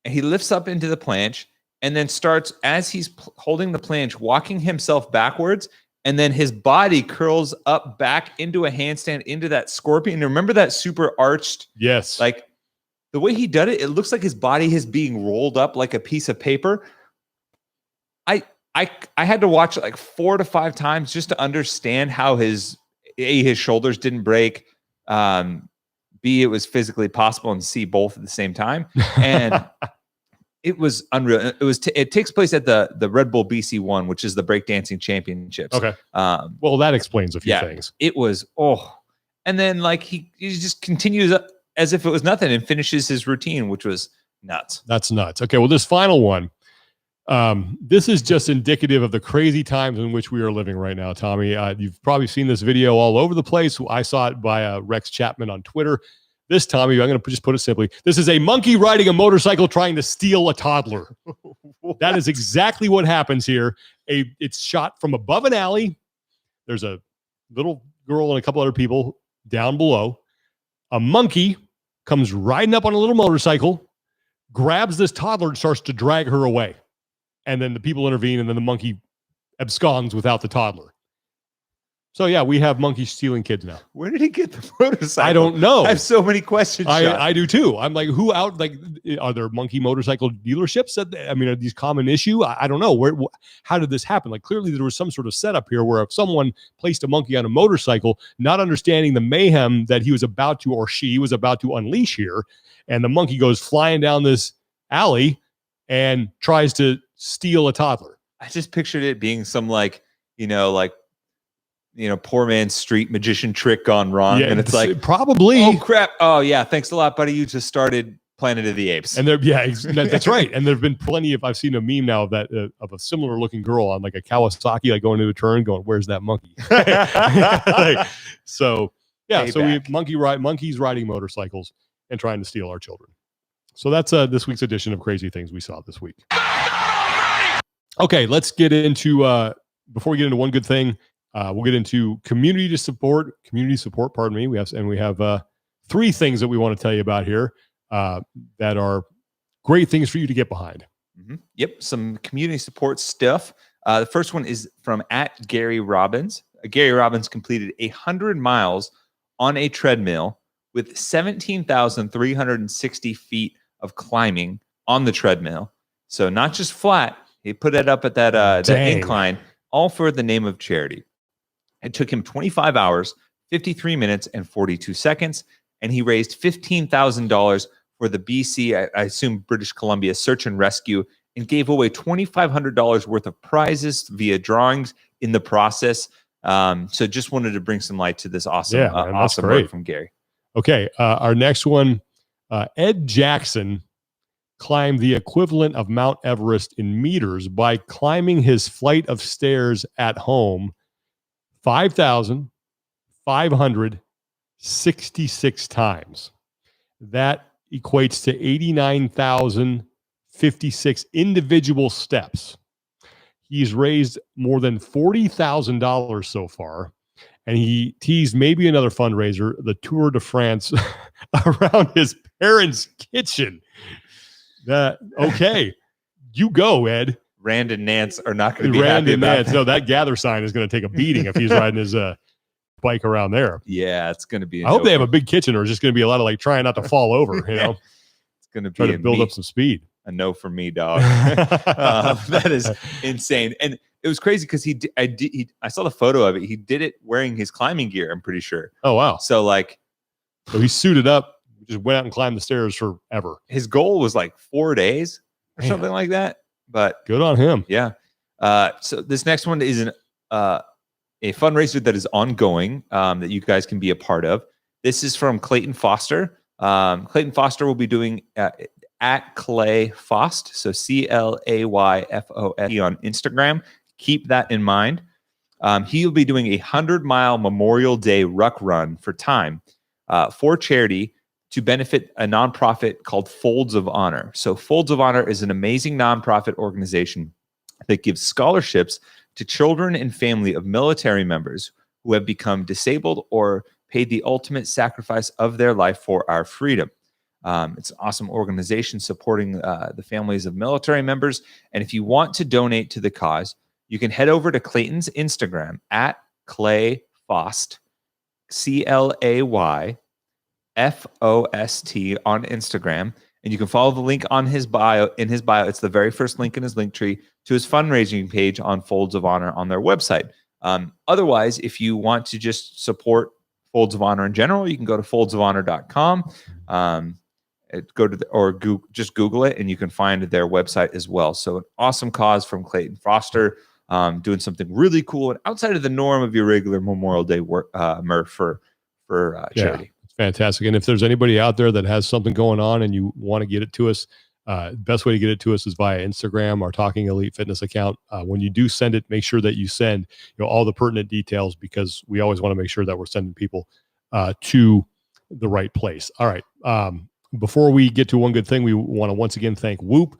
And he lifts up into the planche and then starts, as he's holding the planche, walking himself backwards. And then his body curls up back into a handstand, into that scorpion. Remember that super arched? Yes. Like the way he did it, it looks like his body is being rolled up like a piece of paper. I had to watch it like 4 to 5 times just to understand how his shoulders didn't break. B, it was physically possible, and C, both at the same time. And it was unreal. It takes place at the Red Bull BC1, which is the breakdancing championships. Okay. Well, that explains a few things. It was, and then like he just continues as if it was nothing and finishes his routine, which was nuts. That's nuts. Okay. Well, this final one, this is just indicative of the crazy times in which we are living right now, Tommy. You've probably seen this video all over the place. I saw it by Rex Chapman on Twitter. This, Tommy, I'm going to just put it simply. This is a monkey riding a motorcycle trying to steal a toddler. That is exactly what happens here. It's shot from above an alley. There's a little girl and a couple other people down below. A monkey comes riding up on a little motorcycle, grabs this toddler and starts to drag her away. And then the people intervene, and then the monkey absconds without the toddler. So, yeah, we have monkeys stealing kids now. Where did he get the motorcycle? I don't know. I have so many questions. I do, too. I'm like, who out? Like, are there monkey motorcycle dealerships? Are these common issue? I don't know. How did this happen? Like, clearly there was some sort of setup here where if someone placed a monkey on a motorcycle, not understanding the mayhem that he was about to, or she was about to unleash here, and the monkey goes flying down this alley and tries to steal a toddler. I just pictured it being some poor man's street magician trick gone wrong. Yeah, and it's like, probably. Oh crap. Oh yeah. Thanks a lot, buddy. You just started Planet of the Apes. And that's right. And there've been plenty of, I've seen a meme now of that, of a similar looking girl on like a Kawasaki, like going into a turn going, where's that monkey? So yeah. So we have monkeys riding motorcycles and trying to steal our children. So that's this week's edition of Crazy Things we saw this week. Okay, let's get into before we get into one good thing, we'll get into community support. Pardon me. We have 3 things that we want to tell you about here that are great things for you to get behind. Mm-hmm. Yep, some community support stuff. The first one is from @Gary Robbins. Gary Robbins completed 100 miles on a treadmill with 17,360 feet of climbing on the treadmill. So not just flat. He put it up at that incline, all for the name of charity. It took him 25 hours, 53 minutes, and 42 seconds, and he raised $15,000 for the BC, I assume British Columbia, search and rescue, and gave away $2,500 worth of prizes via drawings in the process. So just wanted to bring some light to this awesome work from Gary. Okay, our next one, Ed Jackson climbed the equivalent of Mount Everest in meters by climbing his flight of stairs at home 5,566 times. That equates to 89,056 individual steps. He's raised more than $40,000 so far, and he teased maybe another fundraiser, the Tour de France, around his parents' kitchen. Okay, you go, Ed. Rand and Nance are not going to be happy about that. No, that gather sign is going to take a beating if he's riding his bike around there. Yeah, it's going to be. I hope they have a big kitchen, or it's just going to be a lot of like trying not to fall over. It's going to try to build up some speed. a no for me, dog. That is insane. And it was crazy because I saw the photo of it. He did it wearing his climbing gear, I'm pretty sure. Oh, wow. So like, so he suited up, just went out and climbed the stairs forever. His goal was like 4 days or something like that. But good on him. Yeah. So this next one is a fundraiser that is ongoing that you guys can be a part of. This is from Clayton Foster. Clayton Foster will be doing at Clay Fost, so CLAYFOST on Instagram. Keep that in mind. He'll be doing a 100-mile Memorial Day ruck run for time for charity to benefit a nonprofit called Folds of Honor. So Folds of Honor is an amazing nonprofit organization that gives scholarships to children and family of military members who have become disabled or paid the ultimate sacrifice of their life for our freedom. It's an awesome organization supporting the families of military members. And if you want to donate to the cause, you can head over to Clayton's Instagram at Clay Fost, CLAYFOST on Instagram. And you can follow the link on his bio. In his bio, it's the very first link in his link tree to his fundraising page on Folds of Honor on their website. Otherwise, if you want to just support Folds of Honor in general, you can go to foldsofhonor.com. Just Google it, and you can find their website as well. So an awesome cause from Clayton Foster, doing something really cool and outside of the norm of your regular Memorial Day work, Murph, for charity. Yeah, it's fantastic. And if there's anybody out there that has something going on and you want to get it to us, best way to get it to us is via Instagram, our Talking Elite Fitness account. When you do send it, make sure that you send all the pertinent details, because we always want to make sure that we're sending people to the right place. All right. Before we get to one good thing, we want to once again thank Whoop,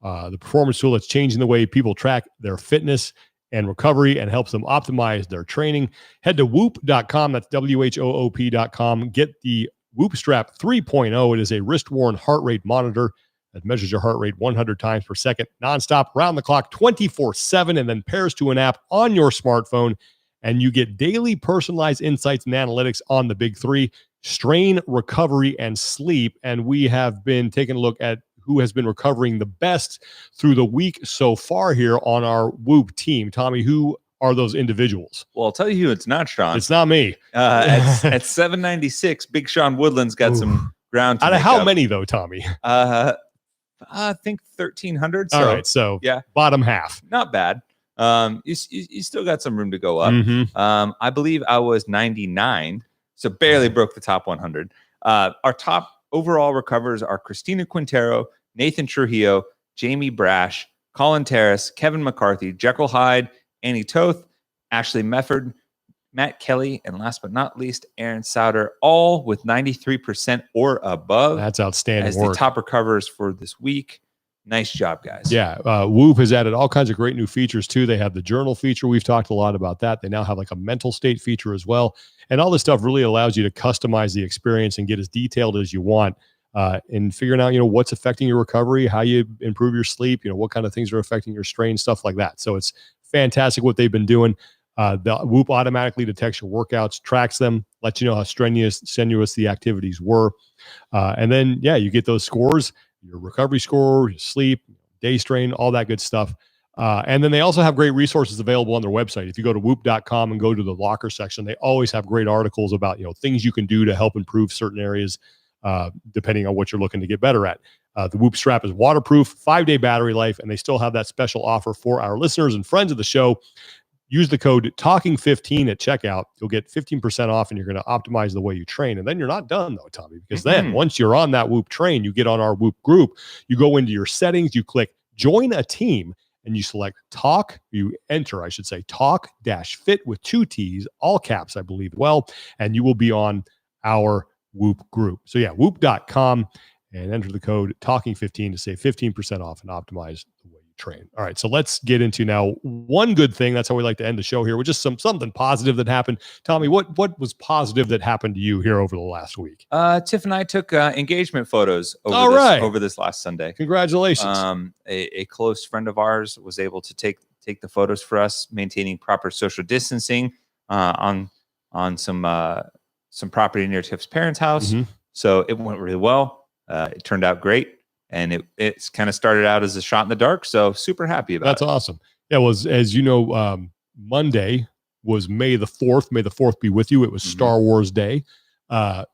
the performance tool that's changing the way people track their fitness and recovery and helps them optimize their training. Head to whoop.com. That's WHOOP.com. Get the Whoop Strap 3.0. It is a wrist-worn heart rate monitor that measures your heart rate 100 times per second, nonstop, round the clock, 24/7, and then pairs to an app on your smartphone. And you get daily personalized insights and analytics on the big three: strain, recovery, and sleep. And we have been taking a look at who has been recovering the best through the week so far here on our Whoop team. Tommy, who are those individuals? Well, I'll tell you who it's not, Sean. It's not me. At 796, Big Sean Woodland's got some ground to Out of make how up. many, though, Tommy? I think 1,300. All right, so yeah, bottom half. Not bad. You still got some room to go up. Mm-hmm. I believe I was 99, so barely broke the top 100. Our top overall recovers are Christina Quintero, Nathan Trujillo, Jamie Brash, Colin Terrace, Kevin McCarthy, Jekyll Hyde, Annie Toth, Ashley Mefford, Matt Kelly, and last but not least, Aaron Souter, all with 93% or above. That's outstanding as work. the top recoverers for this week. Nice job, guys. Yeah. Whoop has added all kinds of great new features too. They have the journal feature. We've talked a lot about that. They now have like a mental state feature as well. And all this stuff really allows you to customize the experience and get as detailed as you want in figuring out, what's affecting your recovery, how you improve your sleep, what kind of things are affecting your strain, stuff like that. So it's fantastic what they've been doing. The Whoop automatically detects your workouts, tracks them, lets you know how strenuous the activities were. And then, you get those scores, your recovery score, your sleep, day strain, all that good stuff. And then they also have great resources available on their website. If you go to whoop.com and go to the locker section, they always have great articles about, things you can do to help improve certain areas, depending on what you're looking to get better at. The Whoop strap is waterproof, 5-day battery life, and they still have that special offer for our listeners and friends of the show. Use the code TALKING15 at checkout. You'll get 15% off, and you're going to optimize the way you train. And then you're not done, though, Tommy, because then once you're on that Whoop train, you get on our Whoop group, you go into your settings, you click join a team, and you select talk. You enter, talk-fit with 2 T's, all caps, I believe, and you will be on our Whoop group. So whoop.com and enter the code TALKING15 to save 15% off and optimize the way you train. All right, so let's get into now one good thing. That's how we like to end the show here with just something positive that happened. Tommy, what was positive that happened to you here over the last week? Tiff and I took engagement photos over this last Sunday. Congratulations. A close friend of ours was able to take the photos for us, maintaining proper social distancing on some property near Tiff's parents' house. So it went really well. It turned out great. and it's kind of started out as a shot in the dark. So super happy about it. That's awesome. Yeah, it was, as you know, Monday was May the 4th. May the 4th be with you. It was Star Wars Day.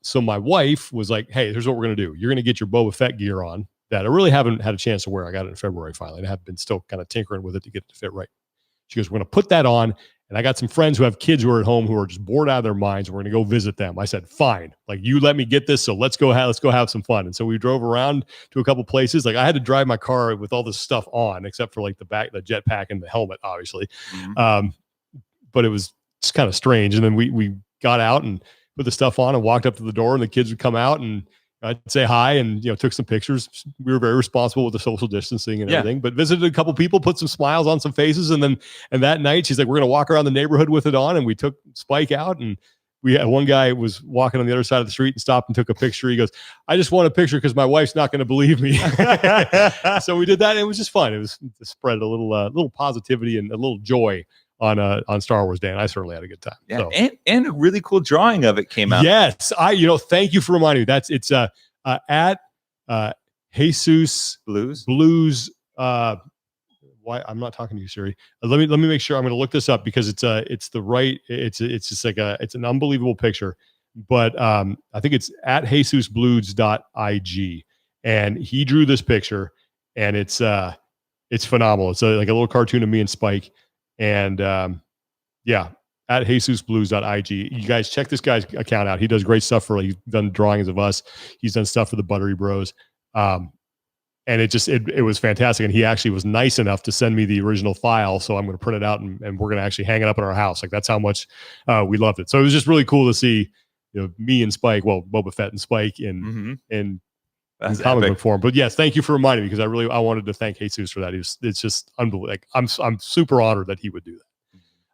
So my wife was like, hey, here's what we're going to do. You're going to get your Boba Fett gear on that I really haven't had a chance to wear. I got it in February finally, and I have been still kind of tinkering with it to get it to fit right. She goes, we're going to put that on. And I got some friends who have kids who are at home who are just bored out of their minds. We're going to go visit them. I said, fine, like you let me get this. So let's go have some fun. And so we drove around to a couple places. Like I had to drive my car with all this stuff on, except for like the jetpack and the helmet, obviously. But it was just kind of strange. And then we got out and put the stuff on and walked up to the door, and the kids would come out and I'd say hi and, took some pictures. We were very responsible with the social distancing and everything, but visited a couple people, put some smiles on some faces. And that night she's like, we're going to walk around the neighborhood with it on. And we took Spike out, and we had one guy was walking on the other side of the street and stopped and took a picture. He goes, I just want a picture because my wife's not going to believe me. So we did that. And it was just fun. It was to spread a little positivity and a little joy on Star Wars Day, and I certainly had a good time. Yeah, so. and a really cool drawing of it came out. Yes, thank you for reminding me. It's at Jesus Blues. Why I'm not talking to you, Siri. Let me make sure. I'm going to look this up because it's just like it's an unbelievable picture. But I think it's at JesusBlues.ig, and he drew this picture, and it's phenomenal. It's like a little cartoon of me and Spike. And at JesusBlues.ig. You guys check this guy's account out. He does great stuff he's done drawings of us. He's done stuff for the Buttery Bros. And it was fantastic. And he actually was nice enough to send me the original file. So I'm going to print it out and we're going to actually hang it up in our house. Like that's how much we loved it. So it was just really cool to see, me and Spike, Boba Fett and Spike in comic book form. But yes, thank you for reminding me, because I wanted to thank Jesus for that. It's just unbelievable. Like I'm super honored that he would do that.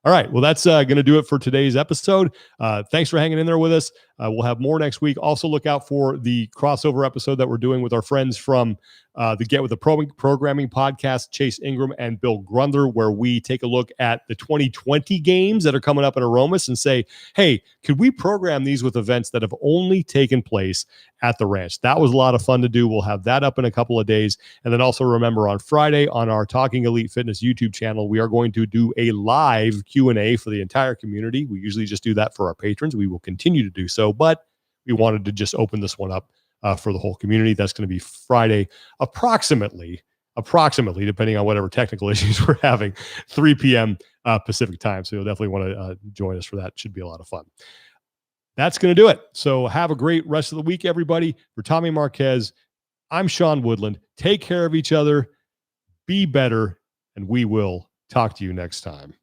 All right. Well, that's going to do it for today's episode. Thanks for hanging in there with us. We'll have more next week. Also look out for the crossover episode that we're doing with our friends from the Get With the Programming podcast, Chase Ingram and Bill Grundler, where we take a look at the 2020 games that are coming up in Aromas and say, hey, could we program these with events that have only taken place at the ranch? That was a lot of fun to do. We'll have that up in a couple of days. And then also remember, on Friday on our Talking Elite Fitness YouTube channel, we are going to do a live Q&A for the entire community. We usually just do that for our patrons. We will continue to do so, but we wanted to just open this one up for the whole community. That's going to be Friday, approximately, depending on whatever technical issues we're having, 3 p.m. Pacific time. So you'll definitely want to join us for that. Should be a lot of fun. That's going to do it. So have a great rest of the week, everybody. For Tommy Marquez, I'm Sean Woodland. Take care of each other, be better, and we will talk to you next time.